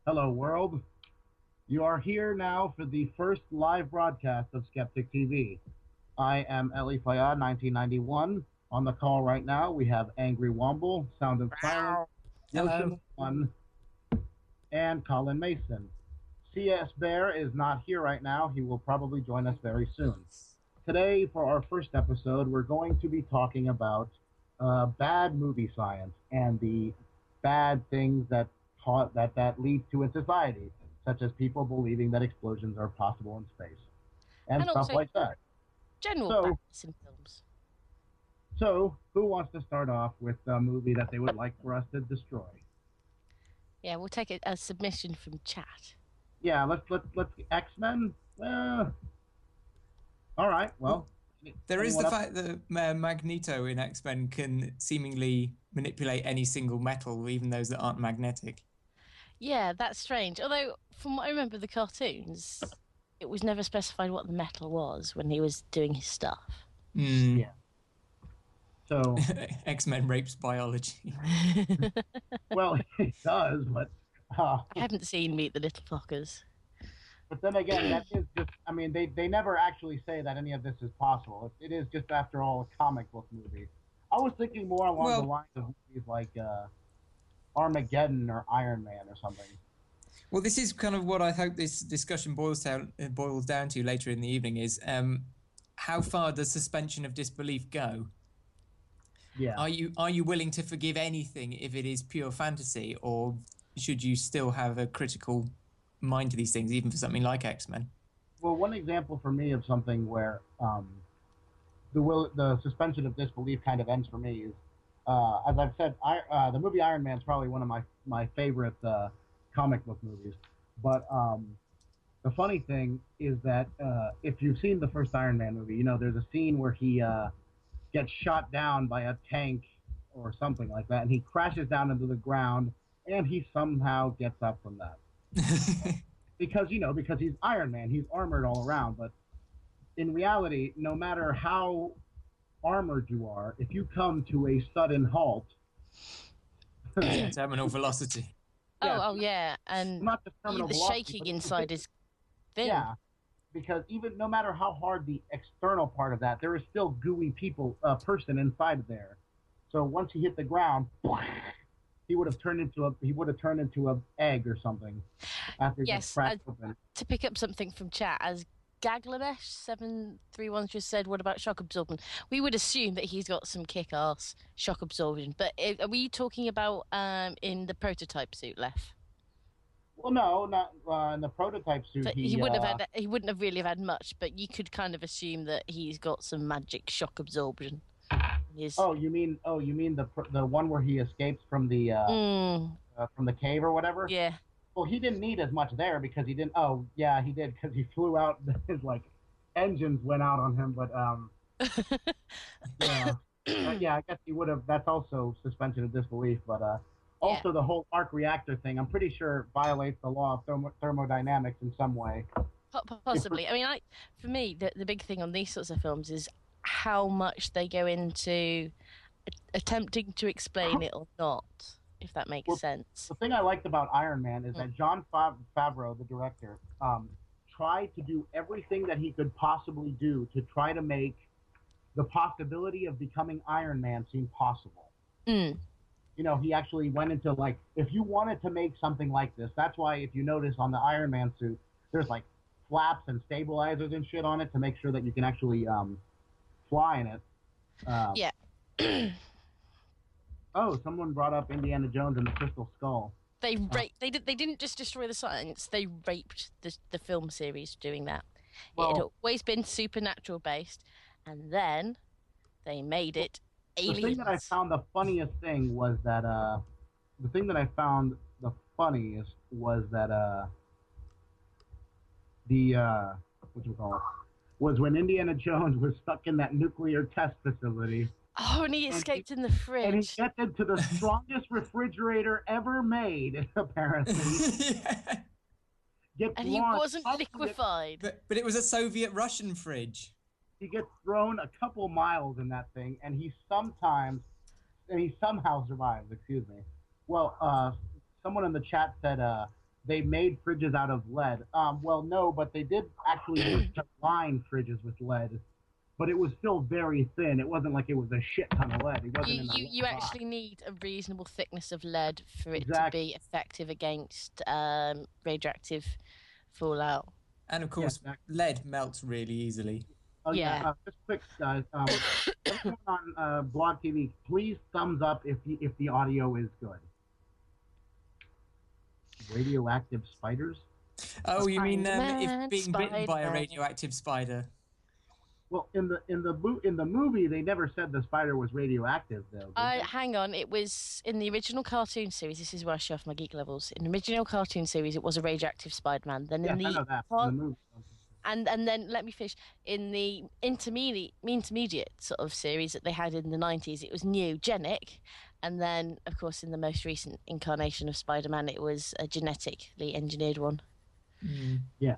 Hello, world. You are here now for the first live broadcast of Skeptic TV. I am Eli Fayyad, 1991. On the call right now, we have AngryWomble, SoundOfScilence, Hello. Joseph One, and CollinMaessen. csbair is not here right now. He will probably join us very soon. Today, for our first episode, we're going to be talking about bad movie science and the bad things that lead to in society, such as people believing that explosions are possible in space and stuff also like that. General So- badness in films. So, who wants to start off with a movie that they would like for us to destroy? Yeah, we'll take a submission from chat. Yeah, let's X-Men. All right. Well, There is the anyone fact that Magneto in X-Men can seemingly manipulate any single metal, even those that aren't magnetic. Yeah, that's strange. Although, from what I remember of the cartoons, it was never specified what the metal was when he was doing his stuff. Yeah. So, X-Men rapes biology. well, it does, but I haven't seen Meet the Little Fockers. but then again, that is just. I mean, they never actually say that any of this is possible. It is just, after all, a comic book movie. I was thinking more along the lines of movies like Armageddon or Iron Man or something. Well, this is kind of what I hope this discussion boils down to later in the evening is how far does suspension of disbelief go? Yeah. Are you willing to forgive anything if it is pure fantasy, or should you still have a critical mind to these things, even for something like X-Men? Well, one example for me of something where the suspension of disbelief kind of ends for me is, as I've said, the movie Iron Man is probably one of my favorite comic book movies. But the funny thing is that if you've seen the first Iron Man movie, you know there's a scene where he gets shot down by a tank or something like that, and he crashes down into the ground, and he somehow gets up from that. because he's Iron Man, he's armored all around. But in reality, no matter how armored you are, if you come to a sudden halt, terminal velocity. Yeah, and not just terminal the velocity, shaking but inside is thin. yeah, because even no matter how hard the external part of that, there is still gooey person inside there. So once he hit the ground, he would have turned into a egg or something after he gets cracked open. To pick up something from chat, as Gaglamesh731 just said, what about shock absorption? We would assume that he's got some kick-ass shock absorption, but are we talking about in the prototype suit, Lef? Well, no, not in the prototype suit. So he wouldn't have really had much, but you could kind of assume that he's got some magic shock absorption. Oh, you mean the one where he escapes from the cave or whatever? Yeah. Well, he didn't need as much there because he didn't. Oh, yeah, he did because he flew out. His engines went out on him. But yeah, I guess he would have. That's also suspension of disbelief. But also the whole arc reactor thing, I'm pretty sure violates the law of thermodynamics in some way. Possibly. I mean, for me, the big thing on these sorts of films is how much they go into attempting to explain it or not, if that makes sense. The thing I liked about Iron Man is that Jon Favreau, the director, tried to do everything that he could possibly do to try to make the possibility of becoming Iron Man seem possible. You know, he actually went into, if you wanted to make something like this, that's why if you notice on the Iron Man suit, there's flaps and stabilizers and shit on it to make sure that you can actually fly in it. Yeah. Oh, someone brought up Indiana Jones and the Crystal Skull. They didn't just destroy the science, they raped the film series doing that. It had always been supernatural based, and then they made it aliens. The thing that I found the funniest thing was that was when Indiana Jones was stuck in that nuclear test facility. Oh, and he escaped in the fridge. And he gets into the strongest refrigerator ever made, apparently. Yeah. And he wasn't liquefied. But it was a Soviet-Russian fridge. He gets thrown a couple miles in that thing, and he somehow survives, excuse me. Well, someone in the chat said they made fridges out of lead. Well, no, but they did actually use to line fridges with lead, but it was still very thin. It wasn't like it was a shit ton of lead. It wasn't in the You box. actually need a reasonable thickness of lead for it Exactly. to be effective against radioactive fallout. And of course, lead melts really easily. Oh yeah. Yeah. Just quick, guys. Everyone on Blog TV, please thumbs up if the audio is good. Radioactive spiders? Oh, you mean Spider-Man, if being bitten by a Spider-Man. radioactive spider? Well, in the movie, they never said the spider was radioactive, though. did they? Hang on, it was in the original cartoon series. This is where I show off my geek levels. In the original cartoon series, it was a radioactive Spider-Man. Then Yes, in the I know that. In the movie. and then let me finish. In the intermediate sort of series that they had in the 90s, it was neogenic, and then of course in the most recent incarnation of Spider-Man, it was a genetically engineered one. Yeah.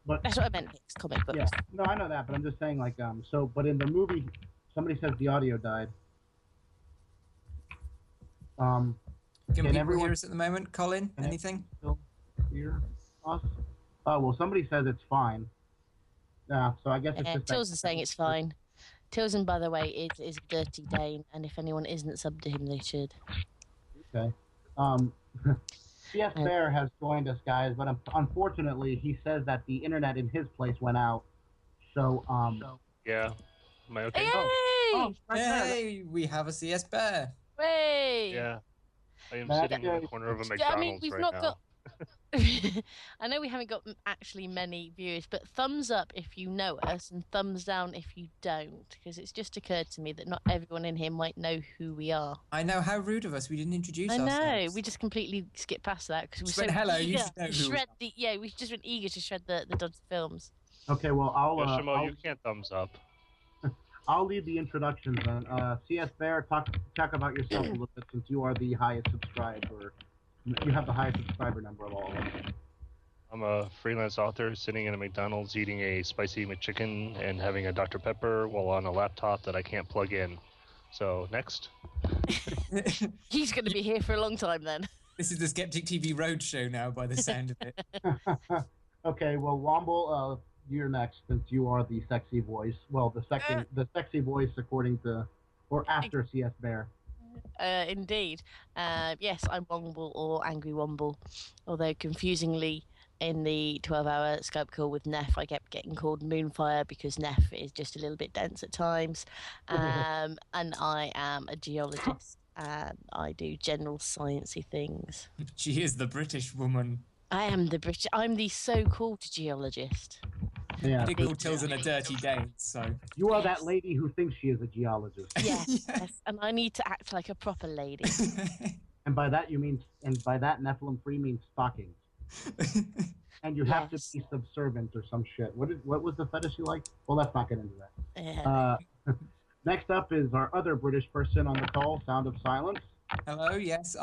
But That's what I meant. It's comic books. yeah, no, I know that, but I'm just saying, like, but in the movie, somebody says the audio died. Can people everyone hear us at the moment? Colin, Can anything? still hear us? Oh, well, somebody says it's fine. Yeah, so I guess it's just. Tilson saying it's fine. Tilson, by the way, is a dirty Dane, and if anyone isn't subbed to him, they should. Okay. csbair has joined us, guys, but unfortunately, he says that the internet in his place went out. So, Yeah. Am I okay? Hey! Oh, right there. Hey, we have a csbair. Hey! Yeah. I am That sitting in the corner of a McDonald's I mean, we've right not now. got. I know we haven't got actually many viewers, but thumbs up if you know us and thumbs down if you don't, because it's just occurred to me that not everyone in here might know who we are. I know, how rude of us. We didn't introduce I ourselves. know, we just completely skipped past that because we Just so went, hello, you eager should know to who we shred the we just went eager to shred the Dodge films. Okay, well, Yoshimo, you can't thumbs up. I'll lead the introductions then. csbair, talk about yourself a little bit, since you are the highest subscriber. You have the highest subscriber number of all of us. I'm a freelance author sitting in a McDonald's eating a spicy McChicken and having a Dr. Pepper while on a laptop that I can't plug in. So, next. He's going to be here for a long time then. This is the Skeptic TV Roadshow now, by the sound of it. Okay, well, Womble, you're next, since you are the sexy voice. Well, the sexy voice according to, or after csbair. Indeed. Yes, I'm Womble or AngryWomble, although confusingly in the 12-hour Skype call with Neff, I kept getting called Moonfire because Neff is just a little bit dense at times. And I am a geologist and I do general sciencey things. She is the British woman. I am I'm the so-called geologist. Yeah, They call Tilson a dirty Dane, so... you are that lady who thinks she is a geologist. Yes, and I need to act like a proper lady. And by that Nephilim free means stockings. And you have to be subservient or some shit. What was the fetish you liked? Well, let's not get into that. Next up is our other British person on the call, SoundOfScilence. Hello, yes,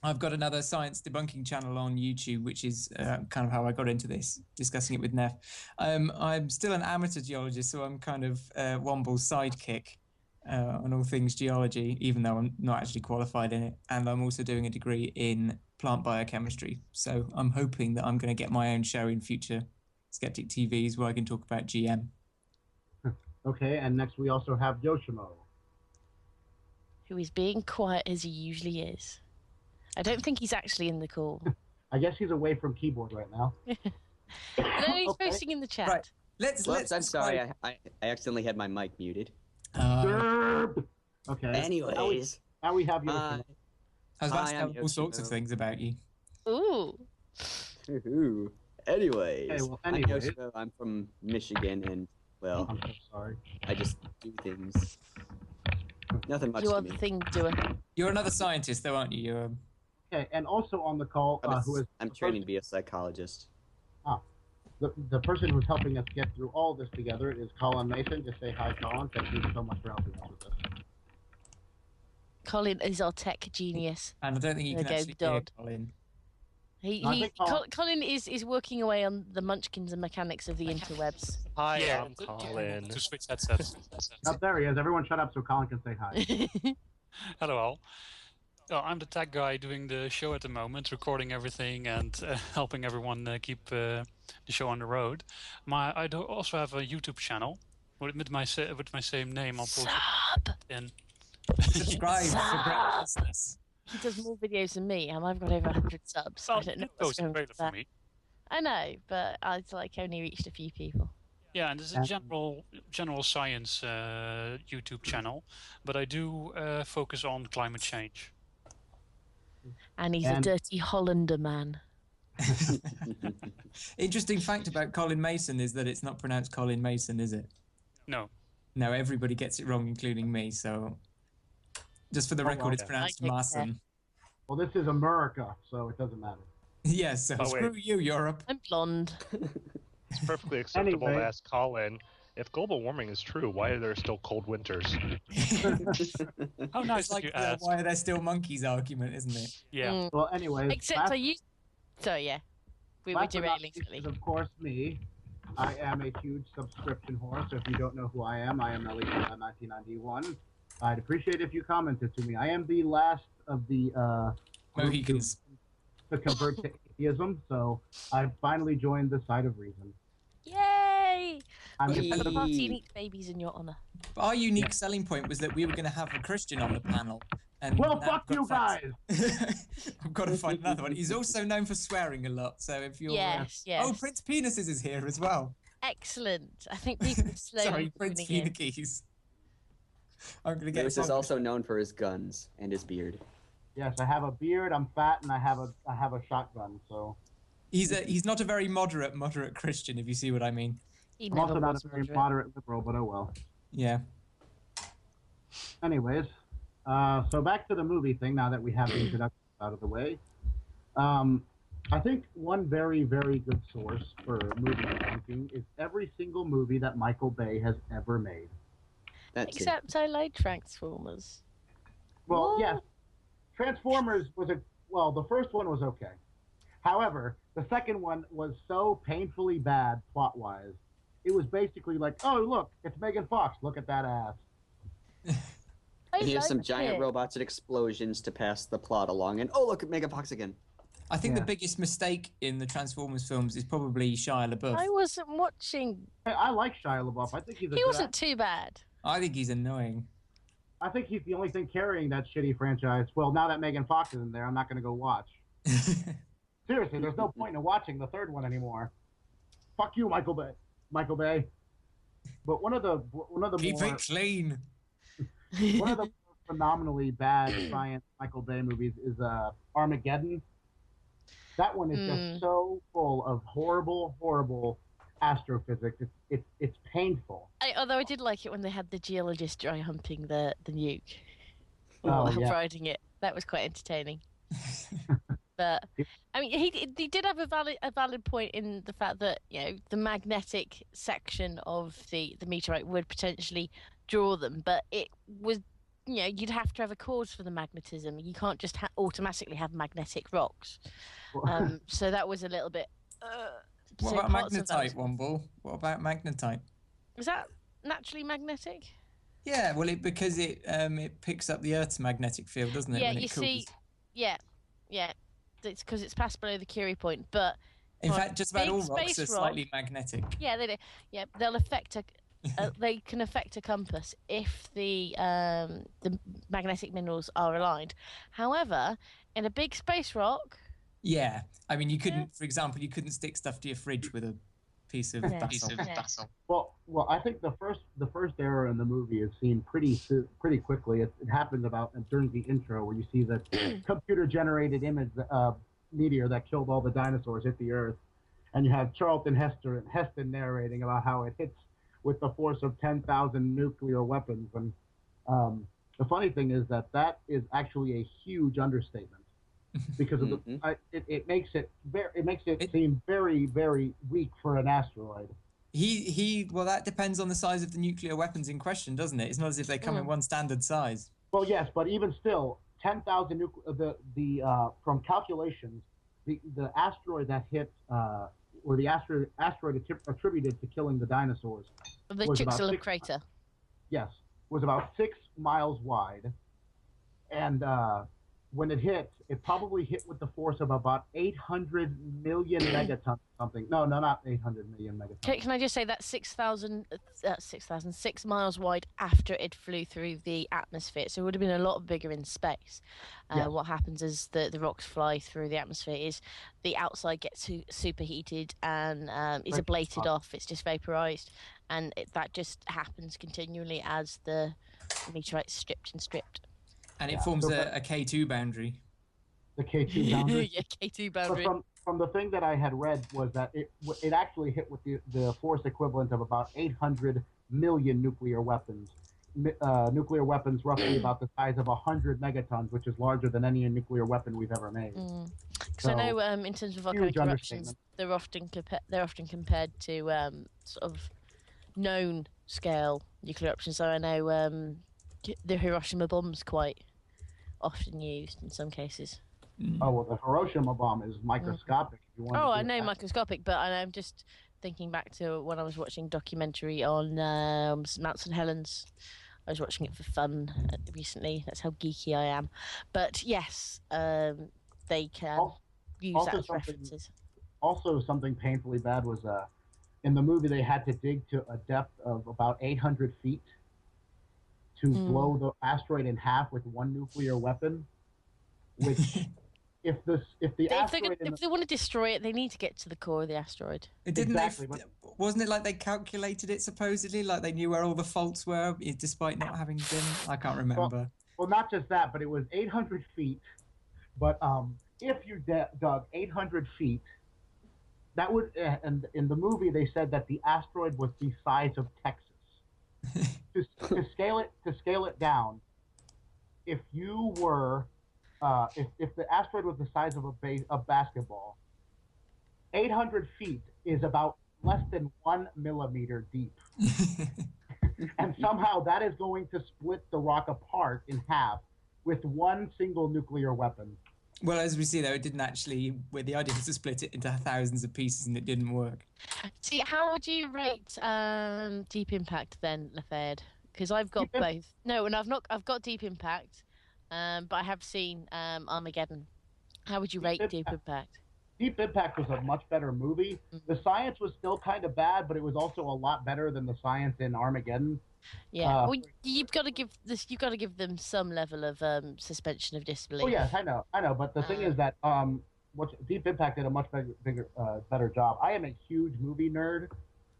I've got another science debunking channel on YouTube, which is kind of how I got into this, discussing it with Neff. I'm still an amateur geologist, so I'm kind of Womble's sidekick on all things geology, even though I'm not actually qualified in it. And I'm also doing a degree in plant biochemistry. So I'm hoping that I'm going to get my own show in future Skeptic TVs where I can talk about GM. Okay, and next we also have Yoshimo. Who is being quiet as he usually is. I don't think he's actually in the call. I guess he's away from keyboard right now. No, he's posting in the chat. Right. Let's I'm sorry, I accidentally had my mic muted. Okay. Anyways. Now we have Yoshimo. I was about to Hi, tell I'm all sorts of Yoshimo. things about you. Ooh. Ooh. Anyways, Okay, well, I'm anyways. Yoshimo, I'm from Michigan, and, well, I'm so sorry. I just do things. Nothing much You to are me. the thing doer. You're another scientist, though, aren't you? You're Okay, and also on the call, I'm training to be a psychologist. the person who's helping us get through all this together is CollinMaessen. Just say hi, Collin. Thank you so much for helping us with this. Colin is our tech genius. and I don't think you can There goes actually hear Dodd. Colin. I think Colin is working away on the munchkins and mechanics of the interwebs. Hi, Yeah, I'm Colin. to switch headsets. Oh, there he is. Everyone shut up so Collin can say hi. Hello all. Oh, I'm the tech guy doing the show at the moment, recording everything and helping everyone keep the show on the road. I do also have a YouTube channel with my same name. I'll post Sub! it in. Subscribe for great business. He does more videos than me, and I've got over 100 subs. Well, I don't know you what's post a going on trailer with for that. me. I know, but I've like only reached a few people. Yeah, and there's a general science YouTube channel, but I do focus on climate change. And he's a dirty Hollander man. Interesting fact about CollinMaessen is that it's not pronounced CollinMaessen, is it? No. No, everybody gets it wrong, including me. So, just for the record, it's pronounced Maassen. Well, this is America, so it doesn't matter. Yes, so screw you, Europe. I'm blonde. It's perfectly acceptable to ask Colin, if global warming is true, why are there still cold winters? How nice It's like you the ask. why are there still monkeys argument, isn't it? Yeah. Well, anyways. Except I used... So, yeah. We were derailing slightly. Of course, me. I am a huge subscription whore, so if you don't know who I am Ellie1991. I'd appreciate if you commented to me. I am the last of the Mohicans to convert to atheism, so I've finally joined the side of reason. Yay! I'm We gonna had a party and eat babies in your honour. But our unique selling point was that we were going to have a Christian on the panel. And well, fuck you guys! I've got to find another one. He's also known for swearing a lot, so if you're... Yes. Oh, Prince Penises is here as well. Excellent. I think people are slowly... Sorry, Prince Penises. I'm going to get... Lewis is also known for his guns and his beard. Yes, I have a beard, I'm fat, and I have a shotgun, so... He's not a very moderate Christian, if you see what I mean. I'm also not a very moderate liberal, but oh well. Yeah. Anyways, so back to the movie thing, now that we have the introduction out of the way. I think one very, very good source for movie ranking is every single movie that Michael Bay has ever made. Except I like Transformers. Well, yes. Transformers was the first one was okay. However, the second one was so painfully bad plot-wise. It was basically like, oh, look, it's Megan Fox. Look at that ass. And here's some giant robots and explosions to pass the plot along. And, oh, look at Megan Fox again. I think the biggest mistake in the Transformers films is probably Shia LaBeouf. I wasn't watching... I like Shia LaBeouf. I think he wasn't too bad. I think he's annoying. I think he's the only thing carrying that shitty franchise. Well, now that Megan Fox isn't there, I'm not going to go watch. Seriously, there's no point in watching the third one anymore. Fuck you, Michael Bay. But one of the keep it clean. One of the phenomenally bad science Michael Bay movies is Armageddon. That one is just so full of horrible astrophysics. It's painful. Although I did like it when they had the geologist dry humping the nuke. Riding it. That was quite entertaining. But I mean, he did have a valid point in the fact that the magnetic section of the meteorite would potentially draw them, but it was you'd have to have a cause for the magnetism. You can't just automatically have magnetic rocks. So that was a little bit. What about magnetite, Womble? What about magnetite? Is that naturally magnetic? Yeah, well, because it picks up the Earth's magnetic field, doesn't it? Yeah, when it you cools? see. Yeah. It's because it's passed below the Curie point, but in fact, just about all rocks are slightly magnetic. Yeah, they do. Yeah, they'll affect they can affect a compass if the magnetic minerals are aligned. However, in a big space rock. Yeah, I mean, you couldn't, for example, you couldn't stick stuff to your fridge with a piece of basalt. Well, I think the first error in the movie is seen pretty quickly. It happens about during the intro where you see the computer-generated image meteor that killed all the dinosaurs hit the Earth, and you have Charlton Heston narrating about how it hits with the force of 10,000 nuclear weapons. And the funny thing is that is actually a huge understatement. Because of it makes it seem very, very weak for an asteroid. Well, that depends on the size of the nuclear weapons in question, doesn't it? It's not as if they come in one standard size. Well, yes, but even still, 10,000 from calculations, the asteroid that hit or the asteroid attributed to killing the dinosaurs, the Chicxulub crater. Yes, was about 6 miles wide, and when it hit, it probably hit with the force of about 800 million megatons or something. No, not 800 million megatons. Can I just say that 6 miles wide after it flew through the atmosphere, so it would have been a lot bigger in space. Yeah. What happens as the rocks fly through the atmosphere is the outside gets superheated and is ablated off. It's just vaporized, and that just happens continually as the meteorite's stripped and stripped. And it forms a K2 boundary. The K2 boundary? Yeah, K2 boundary. But from the thing that I had read was that it actually hit with the force equivalent of about 800 million nuclear weapons. Nuclear weapons roughly about the size of 100 megatons, which is larger than any nuclear weapon we've ever made. Because I know in terms of volcanic eruptions, they're often compared to sort of known scale nuclear eruptions. So I know the Hiroshima bomb's quite often used in some cases. Oh, well, the Hiroshima bomb is microscopic. If you want I know microscopic, but I'm just thinking back to when I was watching a documentary on Mount St. Helens. I was watching it for fun recently. That's how geeky I am. But yes, they can use that as references. Also, something painfully bad was in the movie they had to dig to a depth of about 800 feet to blow the asteroid in half with one nuclear weapon. Which, if they want to destroy it, they need to get to the core of the asteroid. Wasn't it like they calculated it supposedly, like they knew where all the faults were, despite not having been? I can't remember. Well, not just that, but it was 800 feet. But if you dug 800 feet, that would, and in the movie they said that the asteroid was the size of Texas. to scale it down, if you were if the asteroid was the size of a basketball, 800 feet is about less than 1 millimeter deep. And somehow that is going to split the rock apart in half with one single nuclear weapon. Well, as we see, though, it didn't actually. Where the idea was to split it into thousands of pieces, and it didn't work. See, how would you rate Deep Impact then, Lafayette? Because I've got both. No, and I've got Deep Impact, but I have seen Armageddon. How would you rate Deep Impact? Deep Impact was a much better movie. The science was still kind of bad, but it was also a lot better than the science in Armageddon. Yeah, well, you've got to give them some level of suspension of disbelief. Oh yes, I know. But the thing is that Deep Impact did a much better job. I am a huge movie nerd,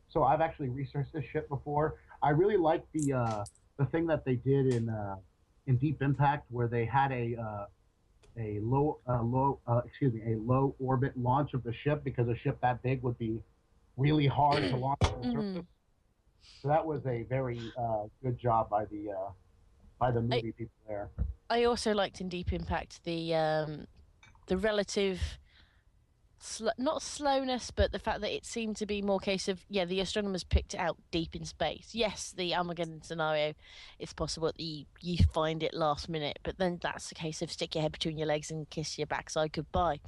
so I've actually researched this shit before. I really like the thing that they did in Deep Impact, where they had a low orbit launch of the ship, because a ship that big would be really hard to launch from the surface. So that was a very good job by the movie people there. I also liked in Deep Impact the relative not slowness, but the fact that it seemed to be more case of the astronomers picked it out deep in space. Yes, the Armageddon scenario, it's possible that you find it last minute, but then that's a case of stick your head between your legs and kiss your backside goodbye.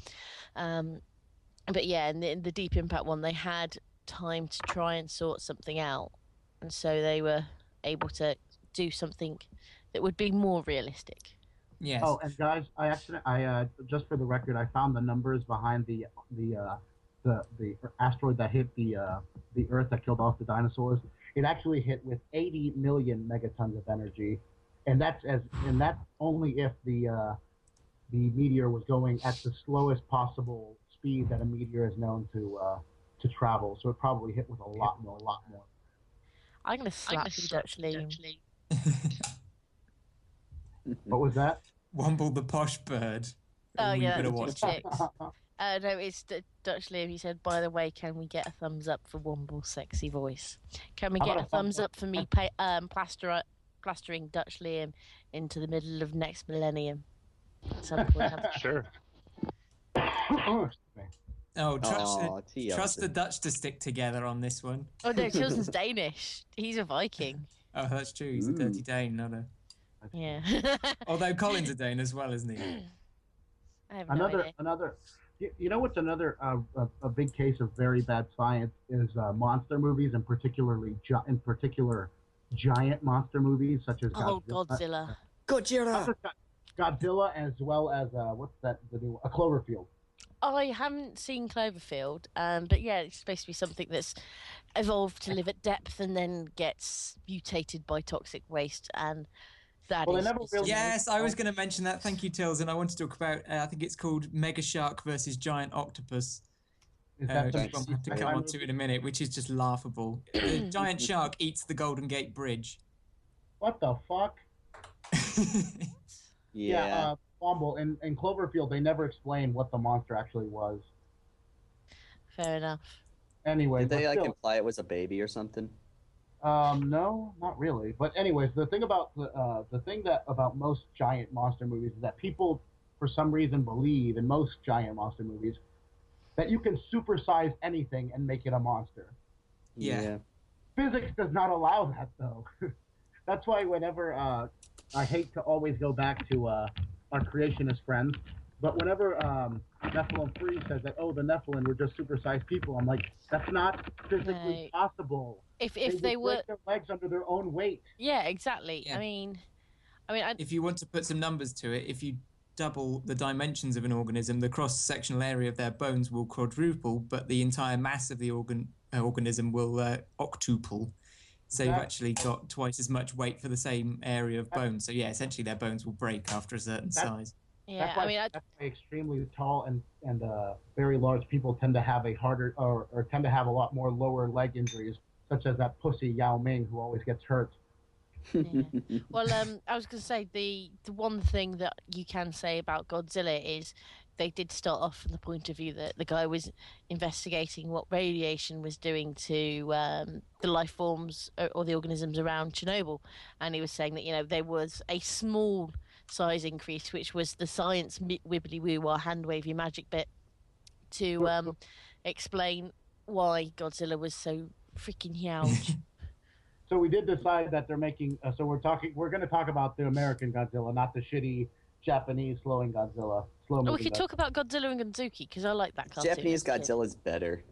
But yeah, in the Deep Impact one, they had time to try and sort something out. And so they were able to do something that would be more realistic. Yes. Oh, and guys, I just for the record, I found the numbers behind the asteroid that hit the Earth that killed off the dinosaurs. It actually hit with 80 million megatons of energy, and that's only if the meteor was going at the slowest possible speed that a meteor is known to travel. So it probably hit with a lot more. I'm going to slap you, Dutch Liam. What was that? Womble the posh bird. Oh, yeah, that's just chicks. No, it's Dutch Liam. He said, by the way, can we get a thumbs up for Womble's sexy voice? Can we get a thumbs up for me plastering Dutch Liam into the middle of next millennium? At some point. Sure. Trust the Dutch to stick together on this one. Oh no, Tilson's Danish. He's a Viking. Oh, that's true. He's a dirty Dane, not a... Yeah. Although Colin's a Dane as well, isn't he? I have no idea. Another. You know what's another a big case of very bad science is monster movies, and particular giant monster movies such as Godzilla. Godzilla. Godzilla as well as what's that? The new a Cloverfield. I haven't seen Cloverfield, but yeah, it's supposed to be something that's evolved to live at depth and then gets mutated by toxic waste, and that Well, they is never just- really- Yes, I was going to mention that. Thank you, Tills. And I want to talk about, I think it's called Mega Shark versus Giant Octopus. Is that Which the we'll have to come on to in a minute, which is just laughable. The giant shark eats the Golden Gate Bridge. What the fuck? Yeah. Womble, in Cloverfield, they never explained what the monster actually was. Fair enough. Anyway, Did they but like still, imply it was a baby or something? no, not really. But anyways, the thing about about most giant monster movies is that people, for some reason, believe in most giant monster movies that you can supersize anything and make it a monster. Yeah. Physics does not allow that, though. That's why whenever I hate to always go back to our creationist friends, but whenever Nephilim Free says that, oh, the Nephilim were just supersized people, I'm like, that's not physically possible. If they were, break their legs under their own weight. yeah, exactly. Yeah. I mean, If you want to put some numbers to it, if you double the dimensions of an organism, the cross-sectional area of their bones will quadruple, but the entire mass of the organism will octuple. So you've actually got twice as much weight for the same area of bone. So yeah, essentially their bones will break after a certain size. yeah, That's why extremely tall and very large people tend to have a harder or tend to have a lot more lower leg injuries, such as that pussy Yao Ming who always gets hurt. yeah. Well, I was going to say the one thing that you can say about Godzilla is they did start off from the point of view that the guy was investigating what radiation was doing to the life forms or the organisms around Chernobyl, and he was saying that there was a small size increase, which was the science wibbly woo or hand wavy magic bit to explain why Godzilla was so freaking huge. So we did decide that they're making. So we're going to talk about the American Godzilla, not the shitty Japanese slowing Godzilla. We could talk about Godzilla and Gonzuki because I like that cartoon. Japanese Godzilla's better.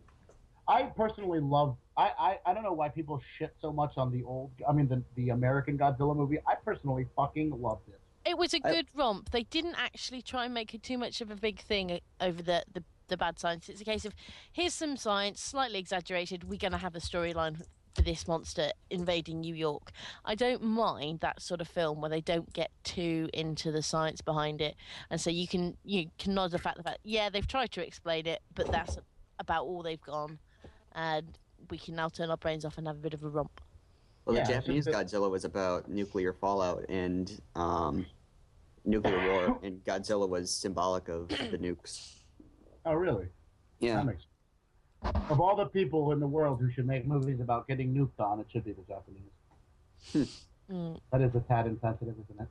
I personally love. I don't know why people shit so much on the American Godzilla movie. I personally fucking loved it. It was a good romp. They didn't actually try and make it too much of a big thing over the bad science. It's a case of here's some science, slightly exaggerated. We're going to have a storyline for this monster invading New York. I don't mind that sort of film where they don't get too into the science behind it, and so you can nod the fact yeah, they've tried to explain it, but that's about all they've gone, and we can now turn our brains off and have a bit of a romp. Well, the Japanese Godzilla was about nuclear fallout and nuclear war, and Godzilla was symbolic of the nukes. Oh, really? Yeah. Of all the people in the world who should make movies about getting nuked on, it should be the Japanese. That is a tad insensitive, isn't it?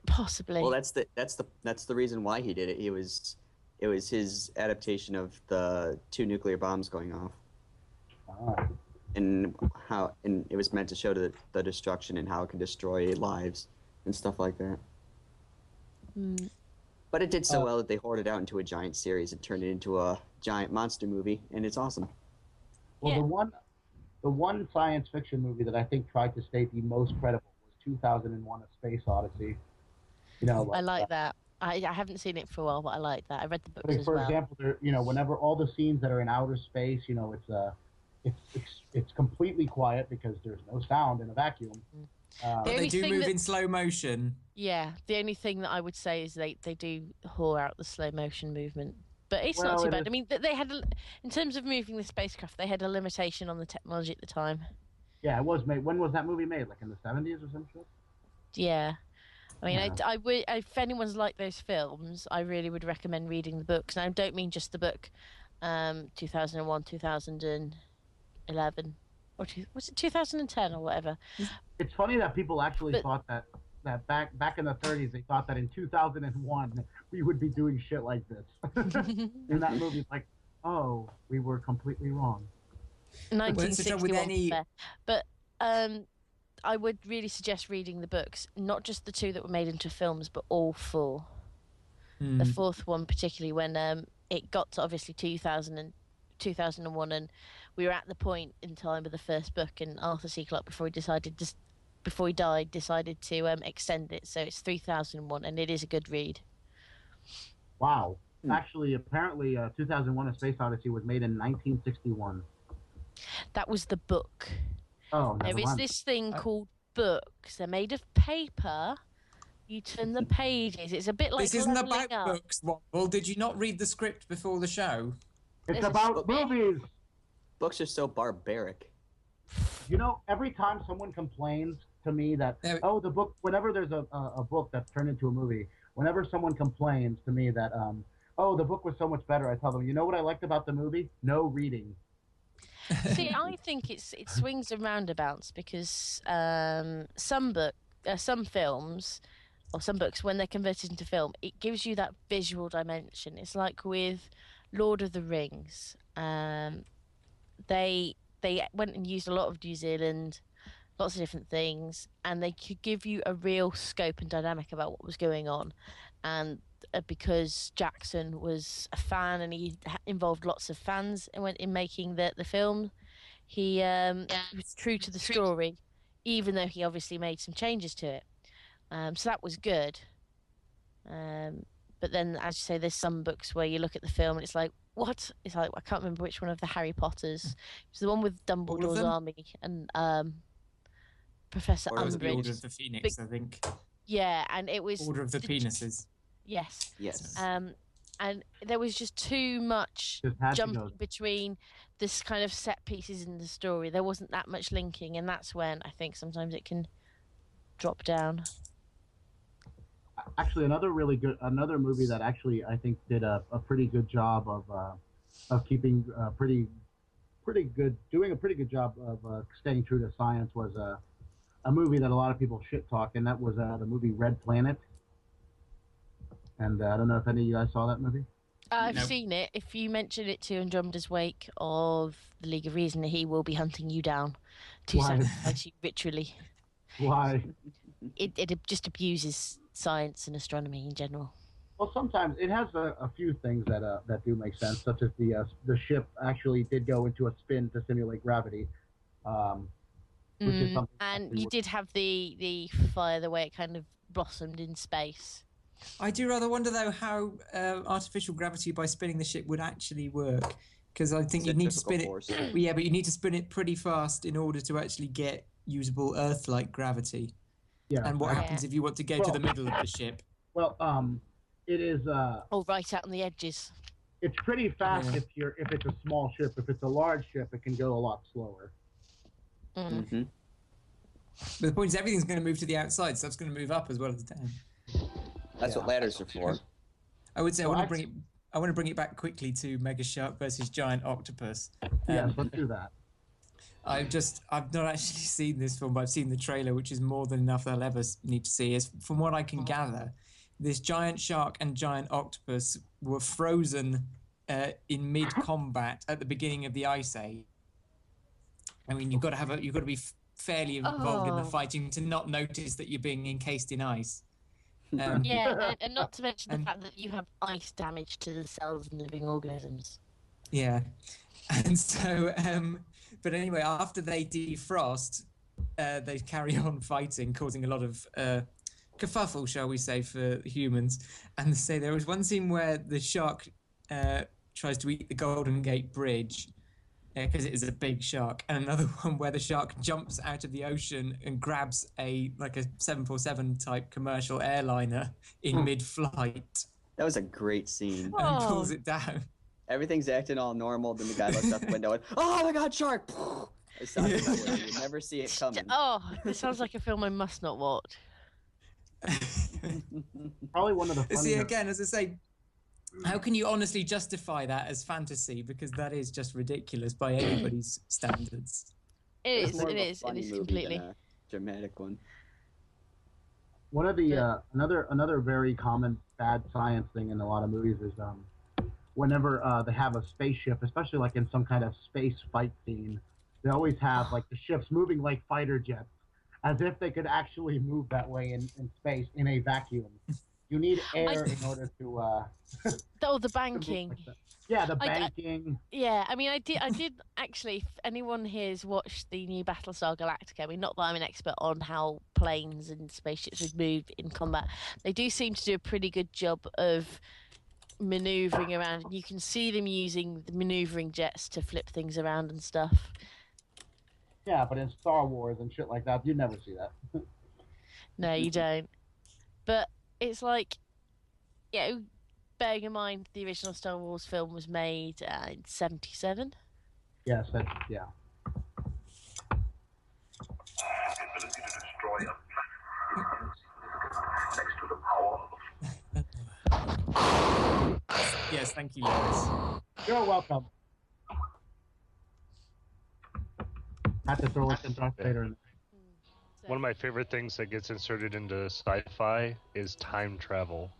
Possibly. Well, that's the reason why he did it. It was his adaptation of the 2 nuclear bombs going off, and it was meant to show the destruction and how it can destroy lives and stuff like that. But it did so well that they hoarded it out into a giant series and turned it into a giant monster movie, and it's awesome. Well, the one science fiction movie that I think tried to stay the most credible was 2001: A Space Odyssey. I like that. I haven't seen it for a while, but I like that. I read the books as well. For example, whenever all the scenes that are in outer space, it's completely quiet because there's no sound in a vacuum. They do move in slow motion. Yeah, the only thing that I would say is they do whore out the slow motion movement. But it's not too bad. I mean, they had, in terms of moving the spacecraft, they had a limitation on the technology at the time. Yeah, it was made. When was that movie made? Like in the 70s or some shit? Yeah. I mean, I would, if anyone's like those films, I really would recommend reading the books. And I don't mean just the book, 2001, 2011, or was it 2010 or whatever? It's funny that people actually thought that back in the 30s, they thought that in 2001 we would be doing shit like this. In that movie, like, oh, we were completely wrong. 1961, but I would really suggest reading the books, not just the 2 that were made into films, but all 4. The 4th one, particularly when it got to obviously 2001, and we were at the point in time of the first book, and Arthur C. Clarke before before he died, decided to extend it. So it's 3001, and it is a good read. Wow. Actually, apparently, 2001: A Space Odyssey was made in 1961. That was the book. Oh, never There is mind. this thing called books. They're made of paper. You turn the pages. It's a bit like This isn't leveling about up. books, Womble. Did you not read the script before the show? It's This is about movies. Books are so barbaric. You know, every time someone complains to me that, oh, the book, whenever there's a book that's turned into a movie, whenever someone complains to me that, oh, the book was so much better, I tell them, you know what I liked about the movie? No reading. See, I think it swings and roundabouts because some films or some books, when they're converted into film, it gives you that visual dimension. It's like with Lord of the Rings. They went and used a lot of New Zealand, lots of different things, and they could give you a real scope and dynamic about what was going on. And because Jackson was a fan and he involved lots of fans in making the film, he was true to the story, even though he obviously made some changes to it. So that was good. But then, as you say, there's some books where you look at the film and it's like, what? It's like, I can't remember which one of the Harry Potters. It's the one with Dumbledore's army and Professor Umbridge. The Order of the Phoenix, I think. Yeah, and it was... Order of the Penises. Yes. Yes. And there was just too much jumping between this kind of set pieces in the story. There wasn't that much linking, and that's when I think sometimes it can drop down. Actually, another movie that actually I think did a pretty good job of keeping doing a pretty good job of staying true to science was a movie that a lot of people shit talk, and that was the movie Red Planet. And I don't know if any of you guys saw that movie. I've seen it. If you mention it to Andromeda's Wake of the League of Reason, he will be hunting you down to sacrifice you ritually. Why? It just abuses science and astronomy in general. Well, sometimes it has a few things that do make sense, such as the ship actually did go into a spin to simulate gravity, which is something. And you did have the fire, the way it kind of blossomed in space. I do rather wonder, though, how artificial gravity by spinning the ship would actually work. Because I think you need to spin it. Yeah, but you need to spin it pretty fast in order to actually get usable Earth-like gravity. Yeah. And what happens if you want to go to the middle of the ship? Well, it is. Right out on the edges. It's pretty fast if it's a small ship. If it's a large ship, it can go a lot slower. Mm-hmm. But the point is, everything's going to move to the outside. Stuff's going to move up as well as down. That's what ladders are for. I would say I want to bring it back quickly to Mega Shark versus Giant Octopus. Yes, let's do that. I've not actually seen this film, but I've seen the trailer, which is more than enough I'll ever need to see. From what I can gather, this giant shark and giant octopus were frozen in mid-combat at the beginning of the Ice Age. I mean, you've got to be fairly involved in the fighting to not notice that you're being encased in ice. And not to mention the fact that you have ice damage to the cells and living organisms. Yeah, and so, but anyway, after they defrost, they carry on fighting, causing a lot of kerfuffle, shall we say, for humans. And they say there was one scene where the shark tries to eat the Golden Gate Bridge, because it is a big shark, and another one where the shark jumps out of the ocean and grabs a 747 type commercial airliner in mid-flight. That was a great scene. And pulls it down. Everything's acting all normal, then the guy looks out the window and, oh my god, shark! It's out of nowhere. You never see it coming. Oh, this sounds like a film I must not watch. Probably one of the funniest. See, again, as I say, how can you honestly justify that as fantasy? Because that is just ridiculous by anybody's standards. It is completely a dramatic one. One of the another very common bad science thing in a lot of movies is whenever they have a spaceship, especially like in some kind of space fight scene, they always have like the ships moving like fighter jets, as if they could actually move that way in space in a vacuum. You need air in order to. The banking. Yeah, the banking. I mean, I did actually. If anyone here's watched the new Battlestar Galactica, I mean, not that I'm an expert on how planes and spaceships would move in combat, they do seem to do a pretty good job of maneuvering around. You can see them using the maneuvering jets to flip things around and stuff. Yeah, but in Star Wars and shit like that, you never see that. No, you don't. But it's like, bearing in mind the original Star Wars film was made in 1977. Yes, yeah. Ability to destroy a platform next to the power of... Yes, thank you, Lewis. You're welcome. I have to throw some Darth Vader in. One of my favorite things that gets inserted into sci-fi is time travel.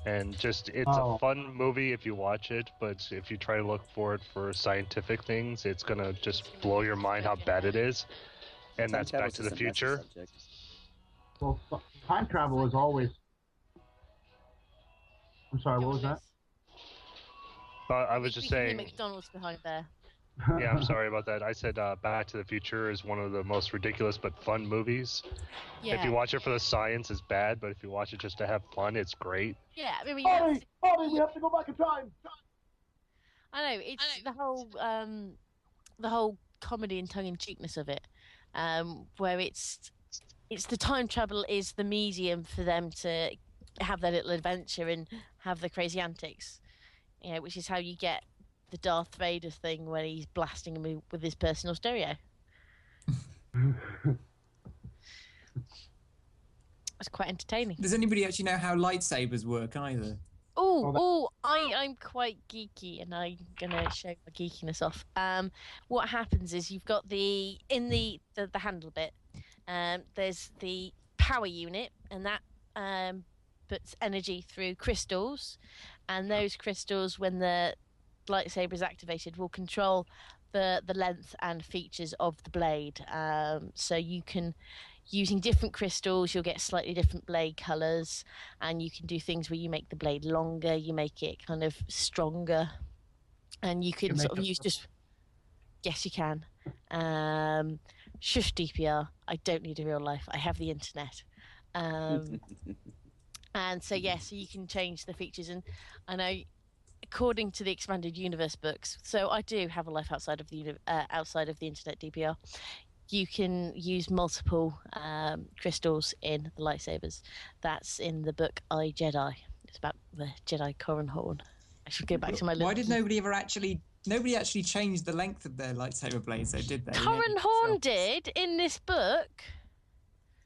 And just, it's a fun movie if you watch it, but if you try to look for it for scientific things, it's gonna just blow your mind how bad it is. And that's Back to the Future. Well, time travel is always... I'm sorry, what was that? I was just saying... McDonald's behind there. Yeah, I'm sorry about that. I said Back to the Future is one of the most ridiculous but fun movies. Yeah. If you watch it for the science, it's bad, but if you watch it just to have fun, it's great. Yeah, I mean, Bobby, we have to go back in time. I know, it's the whole comedy and tongue-in-cheekness of it, where it's the time travel is the medium for them to have their little adventure and have the crazy antics, which is how you get the Darth Vader thing where he's blasting him with his personal stereo. It's quite entertaining. Does anybody actually know how lightsabers work either? I'm quite geeky, and I'm gonna show my geekiness off. What happens is you've got the handle bit. There's the power unit, and that puts energy through crystals, and those crystals, when the lightsaber is activated, will control the length and features of the blade. So you can, using different crystals, you'll get slightly different blade colors, and you can do things where you make the blade longer, you make it kind of stronger, and you can sort of use just... Yes, you can. Shush, DPR. I don't need a real life. I have the internet. And so, so you can change the features. And I know, according to the Expanded Universe books, so I do have a life outside of the internet, DPR. You can use multiple crystals in the lightsabers. That's in the book I, Jedi. It's about the Jedi Corran Horn. I should go back to my... Why did nobody actually changed the length of their lightsaber blades, though, did they? Corran Horn did in this book.